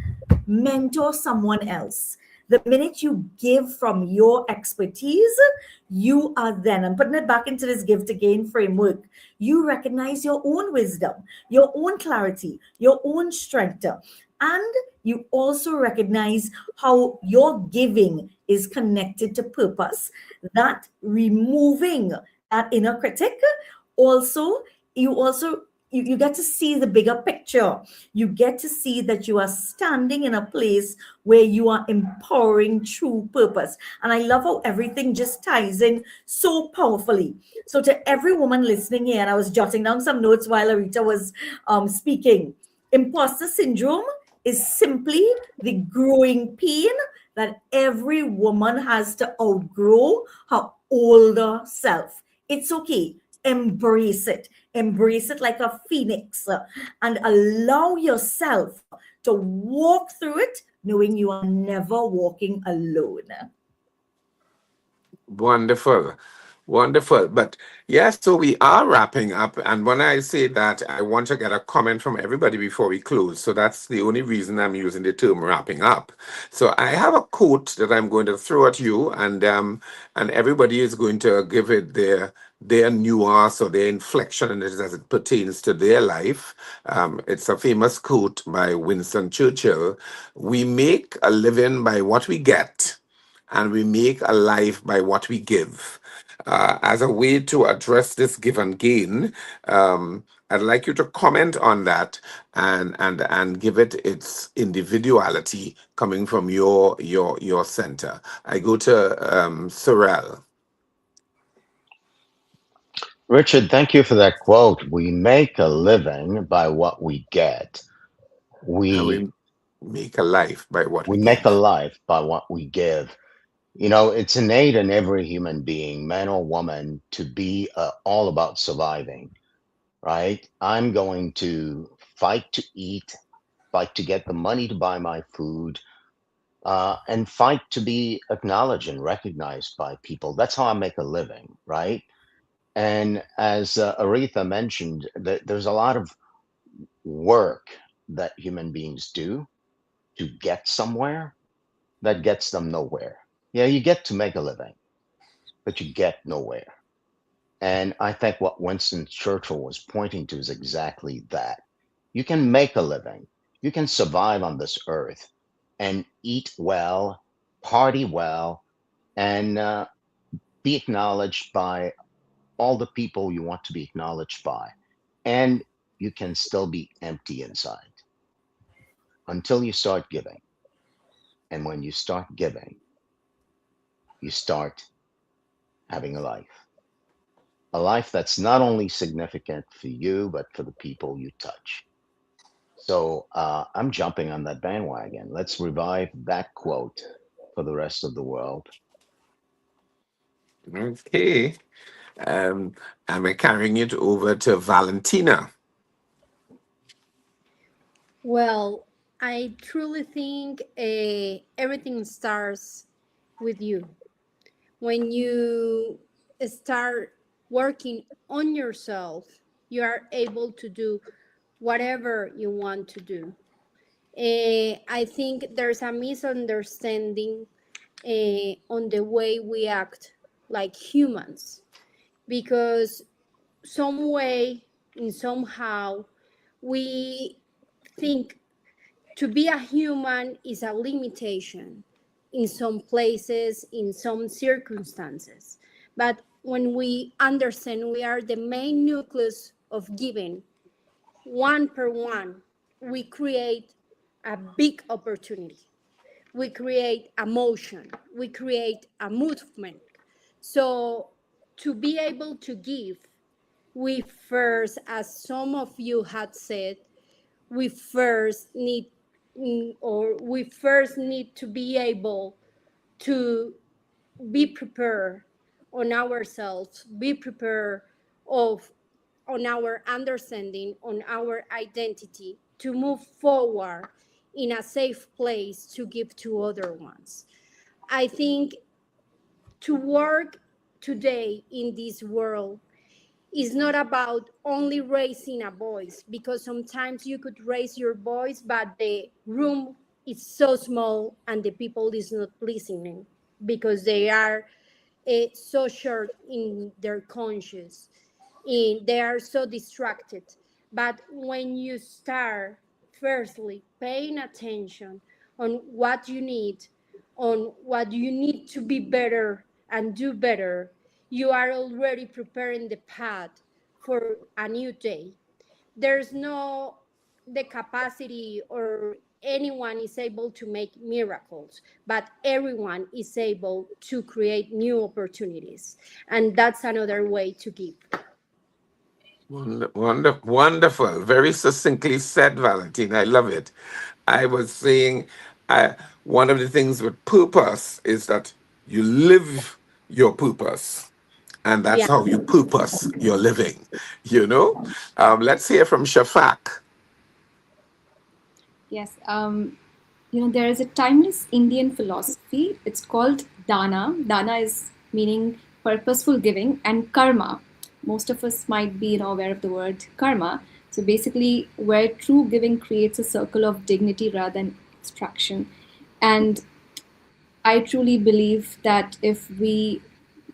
Mentor someone else. The minute you give from your expertise, you are then, I'm putting it back into this give to gain framework, you recognize your own wisdom, your own clarity, your own strength. And you also recognize how your giving is connected to purpose. That removing that inner critic, you get to see the bigger picture. You get to see that you are standing in a place where you are empowering true purpose. And I love how everything just ties in so powerfully. So to every woman listening here, and I was jotting down some notes while Arita was speaking, imposter syndrome is simply the growing pain that every woman has to outgrow her older self. It's okay. Embrace it. Embrace it like a phoenix and allow yourself to walk through it knowing you are never walking alone. Wonderful. Wonderful. But yes, so we are wrapping up. And when I say that, I want to get a comment from everybody before we close. So that's the only reason I'm using the term wrapping up. So I have a quote that I'm going to throw at you, and everybody is going to give it their nuance or their inflection in it as it pertains to their life. It's a famous quote by Winston Churchill. We make a living by what we get, and we make a life by what we give. As a way to address this give and gain, I'd like you to comment on that and give it its individuality coming from your center. I go to Sorrel. Richard, thank you for that quote. We make a living by what we get. We make a life by what we make give. a life by what we give. You know, it's innate in every human being, man or woman, to be all about surviving, right? I'm going to fight to eat, fight to get the money to buy my food, and fight to be acknowledged and recognized by people. That's how I make a living, right? And as Aretha mentioned, there's a lot of work that human beings do to get somewhere that gets them nowhere. Yeah, you get to make a living, but you get nowhere. And I think what Winston Churchill was pointing to is exactly that. You can make a living, you can survive on this earth and eat well, party well, and be acknowledged by all the people you want to be acknowledged by. And you can still be empty inside until you start giving. And when you start giving, you start having a life that's not only significant for you, but for the people you touch. So I'm jumping on that bandwagon. Let's revive that quote for the rest of the world. Okay. And we're carrying it over to Valentina. Well, I truly think everything starts with you. When you start working on yourself, you are able to do whatever you want to do. I think there's a misunderstanding on the way we act like humans, because some way and somehow we think to be a human is a limitation in some places, in some circumstances. But when we understand we are the main nucleus of giving, one per one, we create a big opportunity. We create a motion. We create a movement. So to be able to give, we first, as some of you had said, we first need to be able to be prepared on ourselves, be prepared on our understanding, on our identity, to move forward in a safe place to give to other ones. I think to work today in this world is not about only raising a voice, because sometimes you could raise your voice, but the room is so small and the people is not listening because they are so short in their conscience. They are so distracted. But when you start, firstly, paying attention on what you need, to be better and do better, you are already preparing the path for a new day. There's no the capacity or anyone is able to make miracles, but everyone is able to create new opportunities. And that's another way to give. Wonderful. Very succinctly said, Valentine. I love it. I was saying one of the things with purpose is that you live your purpose. And that's Yeah. how you purpose your living, you know? Let's hear from Shafak. Yes. There is a timeless Indian philosophy. It's called Dana. Dana is meaning purposeful giving, and karma. Most of us might be aware of the word karma. So basically, where true giving creates a circle of dignity rather than extraction. And I truly believe that if we,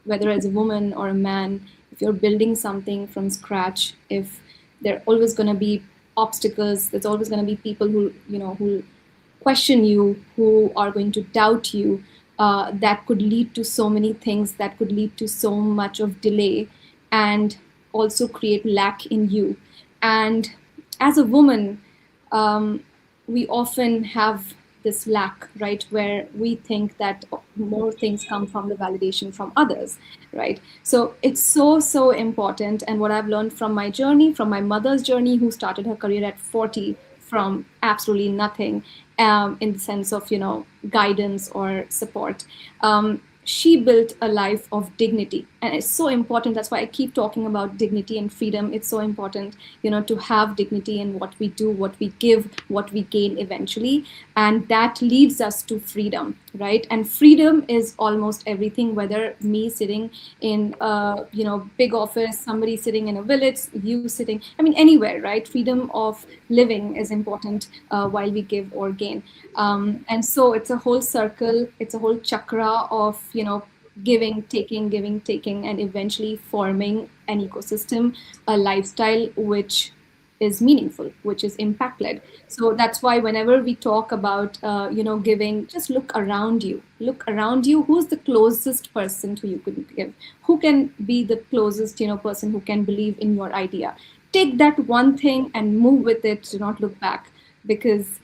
whether as a woman or a man, if you're building something from scratch, if there are always going to be obstacles, there's always going to be people who question you, who are going to doubt you, that could lead to so many things, that could lead to so much of delay and also create lack in you. And as a woman, we often have this lack, right, where we think that more things come from the validation from others, right? So it's so important. And what I've learned from my journey, from my mother's journey, who started her career at 40 from absolutely nothing, in the sense of guidance or support, she built a life of dignity, and it's so important. That's why I keep talking about dignity and freedom. It's so important, to have dignity in what we do, what we give, what we gain eventually, and that leads us to freedom, right? And freedom is almost everything, whether me sitting in a big office, somebody sitting in a village, you sitting, anywhere, right? Freedom of living is important while we give or gain. And so it's a whole circle, it's a whole chakra of giving, taking, and eventually forming an ecosystem, a lifestyle which is meaningful, which is impact led. So that's why whenever we talk about giving, just look around you. Who's the closest person to you could give? Who can be the closest person who can believe in your idea? Take that one thing and move with it. Do not look back, because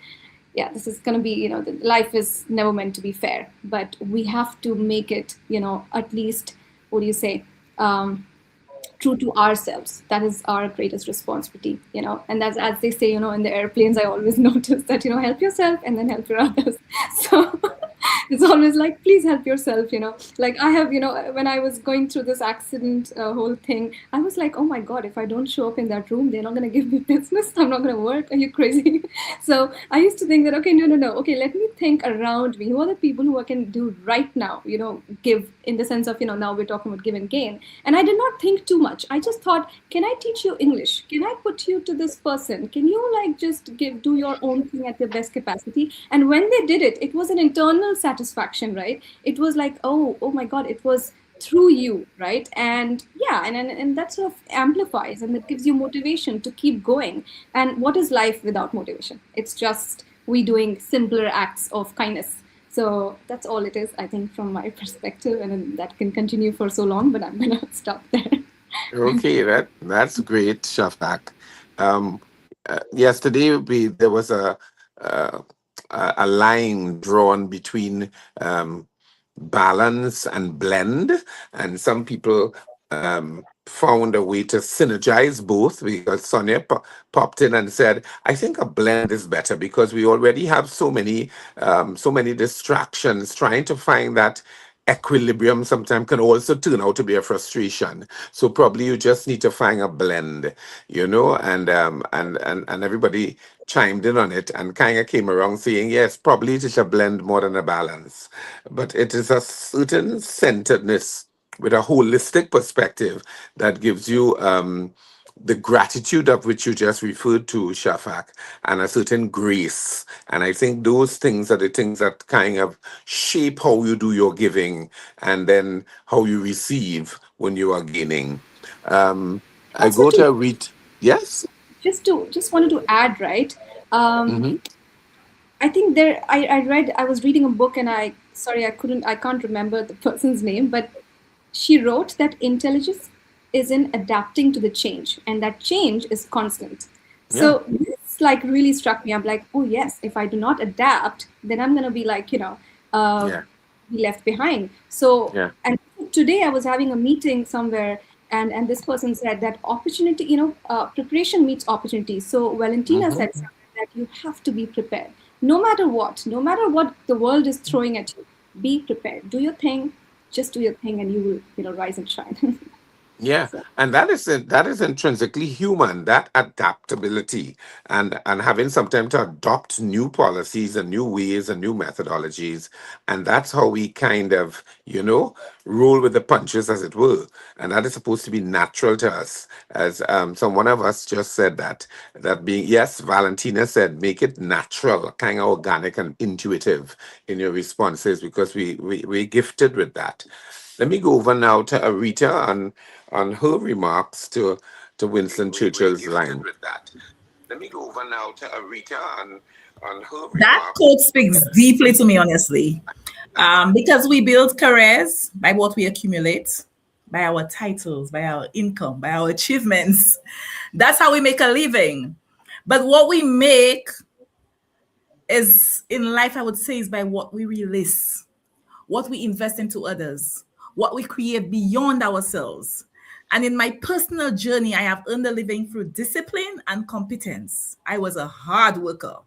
this is going to be, life is never meant to be fair, but we have to make it, at least, what do you say, true to ourselves. That is our greatest responsibility, and that's, as they say, in the airplanes, I always notice that, help yourself and then help your others. So it's always like, please help yourself, like I have, when I was going through this accident whole thing, I was like, oh my God, if I don't show up in that room, they're not going to give me business. I'm not going to work. Are you crazy? So I used to think that, okay, no. Okay, let me think around me. Who are the people who I can do right now, give, in the sense of, now we're talking about give and gain. And I did not think too much. I just thought, can I teach you English? Can I put you to this person? Can you just do your own thing at your best capacity? And when they did it, it was an internal satisfaction, right? It was like, oh my God, it was through you, right? And and that sort of amplifies, and that gives you motivation to keep going. And what is life without motivation? It's just we doing simpler acts of kindness. So that's all it is, I think, from my perspective, and that can continue for so long, but I'm gonna stop there. Okay, that's great, Shafak. Um, Yesterday there was uh, a line drawn between balance and blend, and some people found a way to synergize both, because Sonia popped in and said, I think a blend is better because we already have so many distractions. Trying to find that equilibrium sometimes can also turn out to be a frustration. So probably you just need to find a blend, and everybody chimed in on it and kind of came around saying, yes, probably it is a blend more than a balance, but it is a certain centeredness with a holistic perspective that gives you the gratitude of which you just referred to, Shafak, and a certain grace. And I think those things are the things that kind of shape how you do your giving and then how you receive when you are gaining. I Also, go to read. Yes? just wanted to add, right? Mm-hmm. I think I was reading a book, and I can't remember the person's name, but she wrote that intelligence is in adapting to the change, and that change is constant. So this really struck me. I'm like, oh yes, if I do not adapt, then I'm gonna be be left behind. So and today I was having a meeting somewhere, and this person said that opportunity, preparation meets opportunity. So Valentina said something, that you have to be prepared. No matter what the world is throwing at you, be prepared. Do your thing, just do your thing, and you will, rise and shine. Yeah, So, and that is intrinsically human, that adaptability and having some time to adopt new policies and new ways and new methodologies. And that's how we kind of, roll with the punches, as it were. And that is supposed to be natural to us. As some one of us just said that being, yes, Valentina said, make it natural, kind of organic and intuitive in your responses, because we're gifted with that. Let me go over now to Arita on her remarks to Winston Churchill's line. Let me go over now to Arita on her remarks. That quote speaks deeply to me, honestly, because we build careers by what we accumulate, by our titles, by our income, by our achievements. That's how we make a living. But what we make is in life, I would say, is by what we release, what we invest into others, what we create beyond ourselves. And in my personal journey, I have earned a living through discipline and competence. I was a hard worker.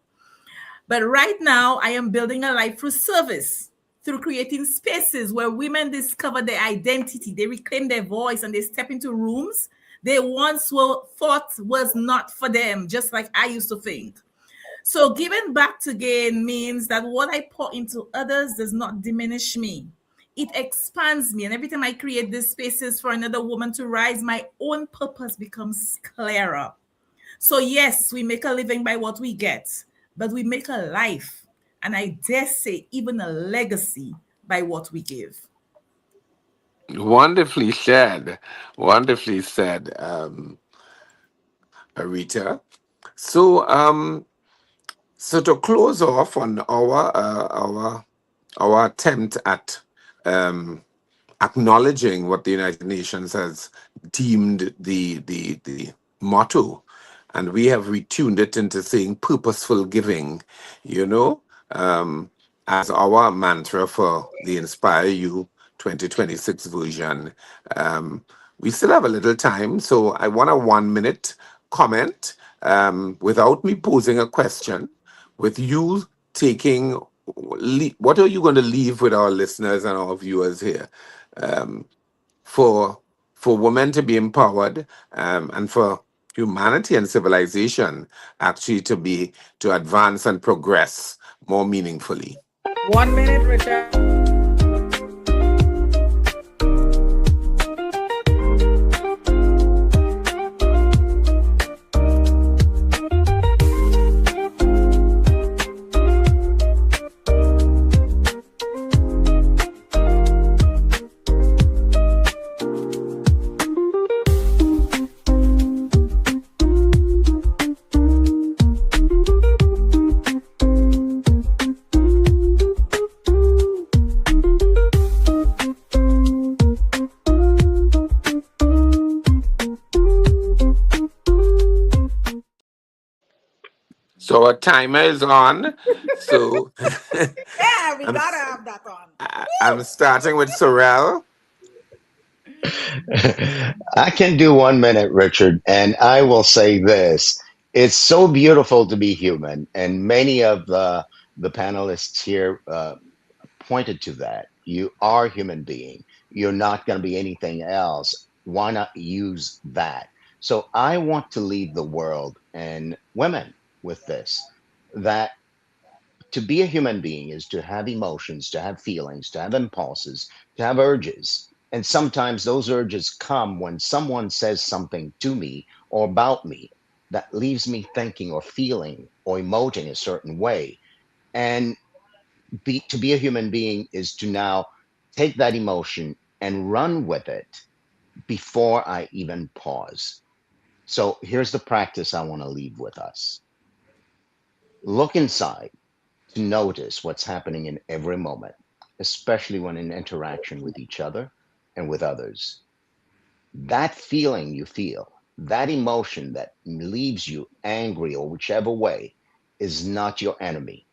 But right now, I am building a life through service, through creating spaces where women discover their identity, they reclaim their voice, and they step into rooms they once thought was not for them, just like I used to think. So giving back to gain means that what I pour into others does not diminish me. It expands me. And every time I create these spaces for another woman to rise, my own purpose becomes clearer. So yes, we make a living by what we get, but we make a life, and I dare say even a legacy, by what we give. Wonderfully said. Wonderfully said, Rita. So, so to close off on our attempt at acknowledging what the United Nations has deemed the motto, and we have retuned it into saying purposeful giving, you know, as our mantra for the Inspire You 2026 version. We still have a little time, so I want a 1-minute comment without me posing a question, with you taking, what are you going to leave with our listeners and our viewers here, for women to be empowered, and for humanity and civilization actually to advance and progress more meaningfully? 1 minute, Richard. So our timer is on. So Yeah, we I'm, gotta have that on. I'm starting with Sorrel. I can do 1 minute, Richard, and I will say this. It's so beautiful to be human, and many of the panelists here pointed to that. You are a human being. You're not going to be anything else. Why not use that? So I want to leave the world and women with this, that to be a human being is to have emotions, to have feelings, to have impulses, to have urges. And sometimes those urges come when someone says something to me or about me that leaves me thinking or feeling or emoting a certain way. And to be a human being is to now take that emotion and run with it before I even pause. So here's the practice I want to leave with us. Look inside to notice what's happening in every moment, especially when in interaction with each other and with others. That feeling you feel, that emotion that leaves you angry or whichever way, is not your enemy.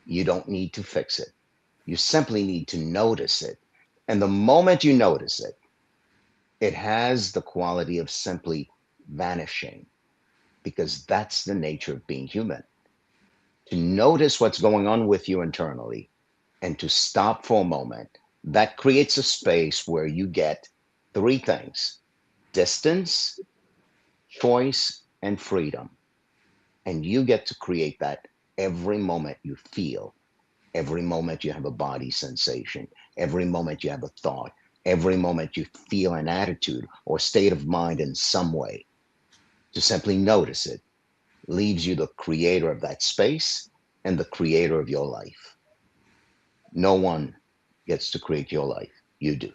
You don't need to fix it. You simply need to notice it. And the moment you notice it, it has the quality of simply vanishing, because that's the nature of being human. To notice what's going on with you internally and to stop for a moment, that creates a space where you get three things: distance, choice, and freedom. And you get to create that every moment you feel, every moment you have a body sensation, every moment you have a thought, every moment you feel an attitude or state of mind in some way. To simply notice it leaves you the creator of that space and the creator of your life. No one gets to create your life. You do.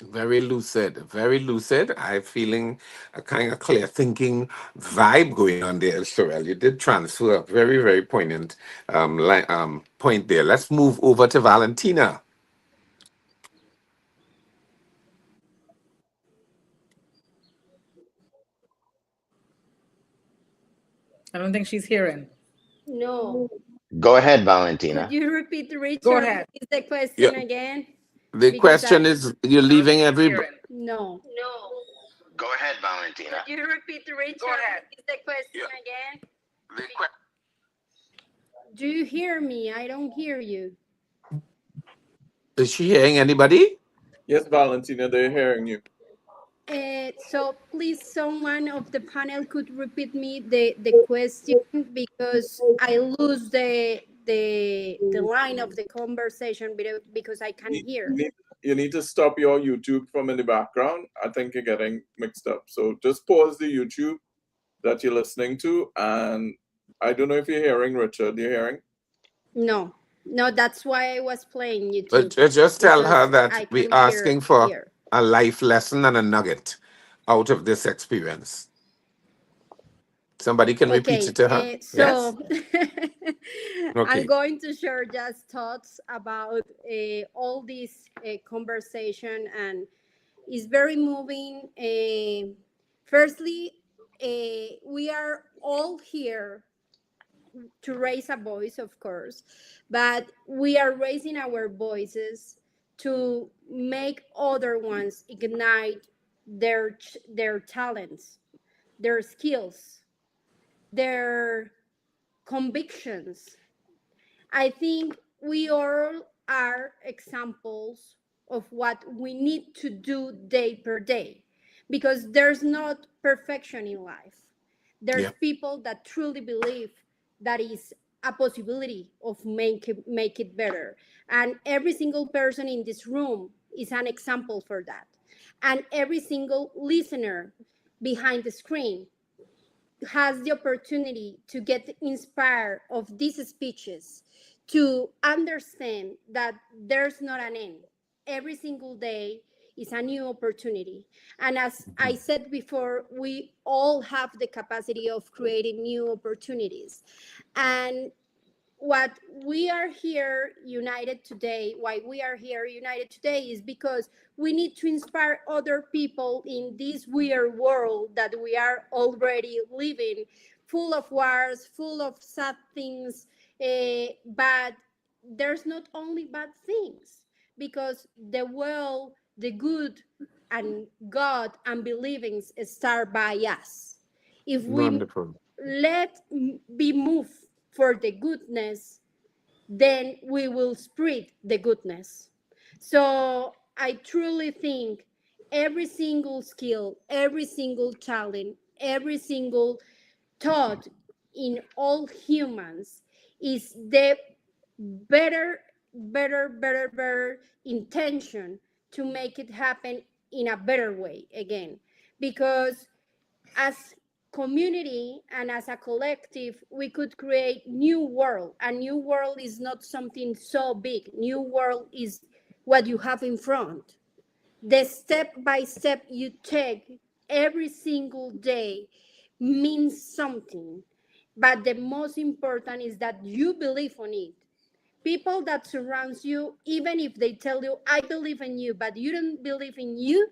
Very lucid, very lucid. I'm feeling a kind of clear thinking vibe going on there, Sorrel. You did transfer a very, very poignant point there. Let's move over to Valentina. I don't think she's hearing. No. Go ahead, Could Valentina. you repeat, Go Richard, ahead. please, the Yeah, question again? the Because question is, you're I don't leaving think she's everybody. hearing. no. Go ahead, Valentina. Could you repeat, Richard, Go ahead. please, the question Yeah. again? Do you hear me? I don't hear you. Is she hearing anybody? Yes, Valentina, they're hearing you. So please, someone of the panel could repeat me the question, because I lose the line of the conversation because I can't hear. You need to stop your YouTube from in the background. I think you're getting mixed up. So just pause the YouTube that you're listening to. And I don't know if you're hearing Richard. You're hearing? No, that's why I was playing YouTube. But just tell her because that I we're can asking for hear. a life lesson and a nugget out of this experience. Somebody can repeat it to her. So I'm Okay. going to share just thoughts about all this conversation, and it's very moving. Firstly, we are all here to raise a voice, of course, but we are raising our voices to make other ones ignite their talents, their skills, their convictions. I think we all are examples of what we need to do day per day, because there's not perfection in life. There's people that truly believe that is a possibility of make it better. And every single person in this room is an example for that. And every single listener behind the screen has the opportunity to get inspired of these speeches, to understand that there's not an end. Every single day is a new opportunity. And as I said before, we all have the capacity of creating new opportunities. And what we are here united today, why we are here united today, is because we need to inspire other people in this weird world that we are already living, full of wars, full of sad things. But there's not only bad things, because the world, the good, and God and believings start by us. If we be moved for the goodness, then we will spread the goodness. So I truly think every single skill, every single talent, every single thought in all humans is the better intention to make it happen in a better way again. Because as community and as a collective, we could create new world. A new world is not something so big. New world is what you have in front. The step by step you take every single day means something. But the most important is that you believe on it. People that surrounds you, even if they tell you, I believe in you, but you don't believe in you,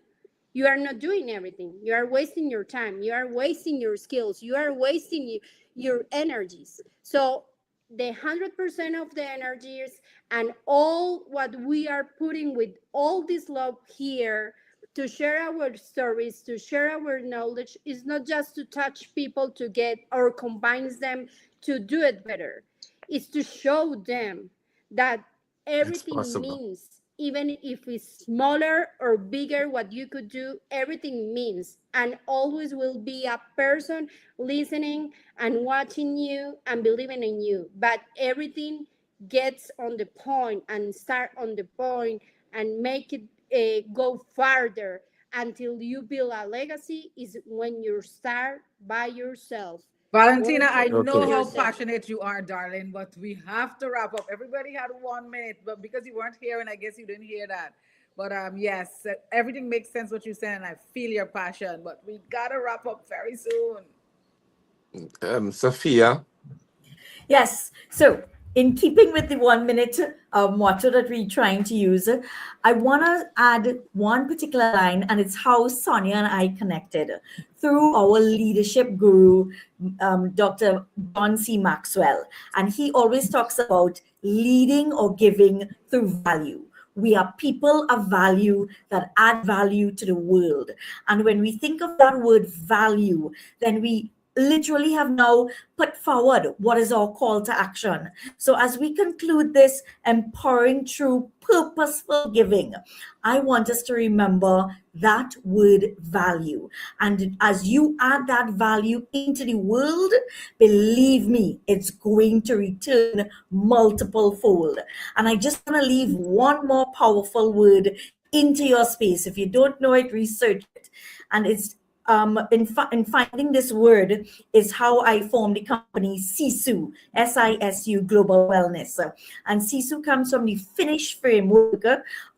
you are not doing everything. You are wasting your time. You are wasting your skills. You are wasting your energies. So the 100% of the energies and all what we are putting with all this love here to share our stories, to share our knowledge, is not just to touch people to get or combines them to do it better. It's to show them that everything means, even if it's smaller or bigger, what you could do, everything means, and always will be a person listening and watching you and believing in you. But everything gets on the point and start on the point and make it go farther until you build a legacy is when you start by yourself. Valentina, I know how passionate you are, darling, but we have to wrap up. Everybody had 1 minute, but because you weren't hearing, I guess you didn't hear that. But yes, everything makes sense what you said, and I feel your passion. But we gotta wrap up very soon. Sophia. Yes. So in keeping with the 1 minute motto that we're trying to use, I want to add one particular line, and it's how Sonia and I connected through our leadership guru, Dr. John C. Maxwell. And he always talks about leading or giving through value. We are people of value that add value to the world. And when we think of that word value, then we literally have now put forward what is our call to action. So as we conclude this empowering through purposeful giving, I want us to remember that word value. And as you add that value into the world, believe me, it's going to return multiple fold. And I just want to leave one more powerful word into your space. If you don't know it, research it. And it's in finding this word is how I formed the company SISU, SISU Global Wellness. And SISU comes from the Finnish framework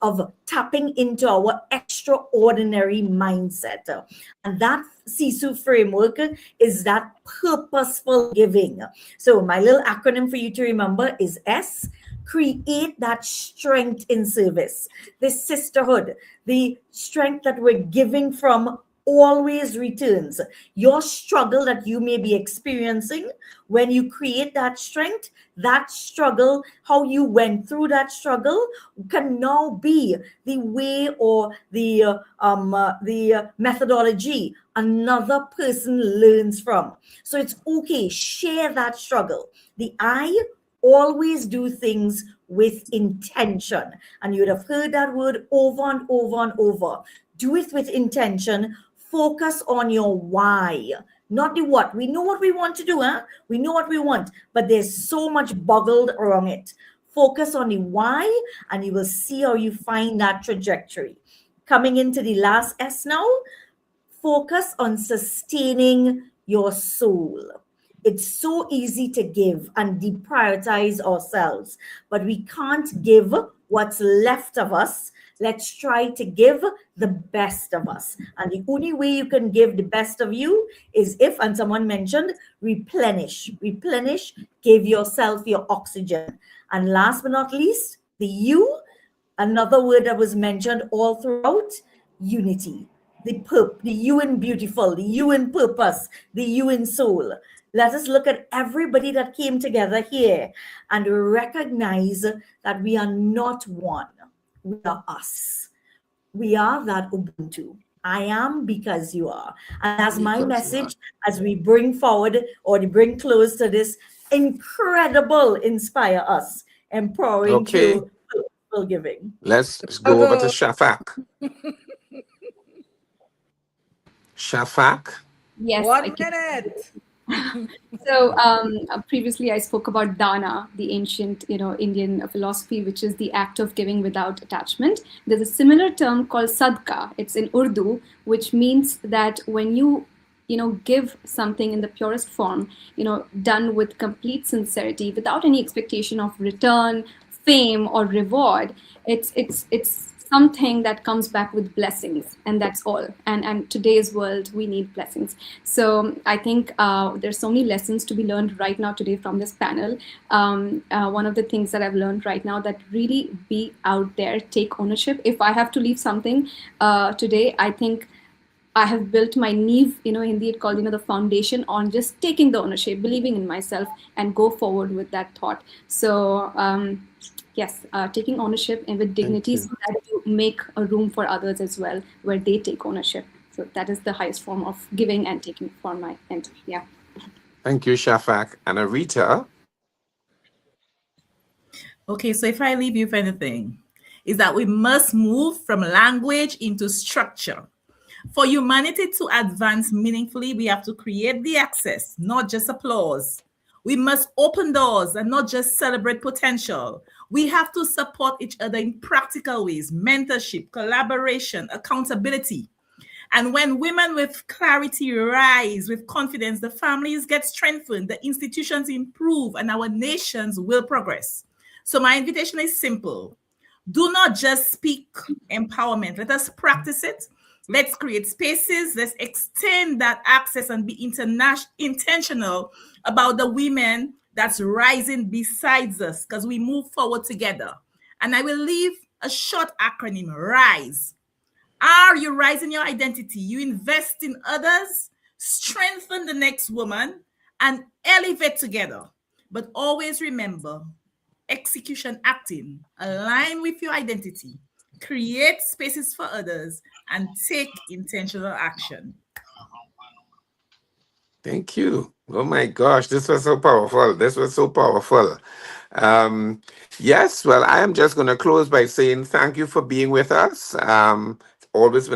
of tapping into our extraordinary mindset. And that SISU framework is that purposeful giving. So my little acronym for you to remember is S. Create that strength in service, the sisterhood, the strength that we're giving from always returns. Your struggle that you may be experiencing, when you create that strength, that struggle, how you went through that struggle, can now be the way or the methodology another person learns from. So it's okay, share that struggle. The I, always do things with intention. And you would have heard that word over and over and over. Do it with intention. Focus on your why, not the what. We know what we want to do, huh? We know what we want, but there's so much boggled around it. Focus on the why, and you will see how you find that trajectory. Coming into the last S now, focus on sustaining your soul. It's so easy to give and deprioritize ourselves, but we can't give what's left of us. Let's try to give the best of us. And the only way you can give the best of you is if, and someone mentioned, replenish. Replenish, give yourself your oxygen. And last but not least, the U, another word that was mentioned all throughout, unity. The you in beautiful, the you in purpose, the you in soul. Let us look at everybody that came together here and recognize that we are not one. We are us. We are that Ubuntu. I am because you are. And that's my message as we bring forward or bring close to this incredible Inspire Us, empowering through purposeful giving. Let's go over to Shafak. Shafak? Yes. 1 minute. So previously I spoke about dana, the ancient, Indian philosophy, which is the act of giving without attachment. There's a similar term called sadka. It's in Urdu, which means that when you give something in the purest form, done with complete sincerity, without any expectation of return, fame, or reward, it's something that comes back with blessings, and that's all. And today's world, we need blessings. So I think there's so many lessons to be learned right now today from this panel. One of the things that I've learned right now, that really be out there, take ownership. If I have to leave something today, I think I have built my neve, Hindi it called, the foundation on just taking the ownership, believing in myself, and go forward with that thought. So yes, taking ownership and with dignity, so that you make a room for others as well, where they take ownership. So that is the highest form of giving and taking for my end. Yeah. Thank you, Shafak. And Rita? Okay, so if I leave you with anything, is that we must move from language into structure. For humanity to advance meaningfully, we have to create the access, not just applause. We must open doors and not just celebrate potential. We have to support each other in practical ways, mentorship, collaboration, accountability. And when women with clarity rise with confidence, the families get strengthened, the institutions improve, and our nations will progress. So my invitation is simple. Do not just speak empowerment. Let us practice it. Let's create spaces. Let's extend that access and be intentional about the women that's rising besides us, because we move forward together. And I will leave a short acronym, RISE. Are you rising your identity? You invest in others, strengthen the next woman, and elevate together. But always remember, execution acting, align with your identity, create spaces for others, and take intentional action. Thank you. Oh my gosh, this was so powerful. This was so powerful. Yes, well, I am just going to close by saying thank you for being with us. It's always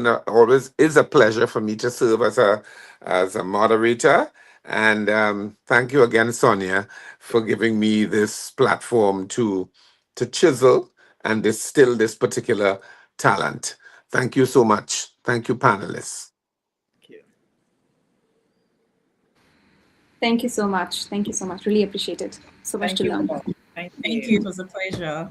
is a pleasure for me to serve as a moderator. And thank you again, Sonia, for giving me this platform to chisel and distill this particular talent. Thank you so much. Thank you, panelists. Thank you. Thank you so much. Thank you so much. Really appreciate it. So much Thank to you. learn. Thank you. It was a pleasure.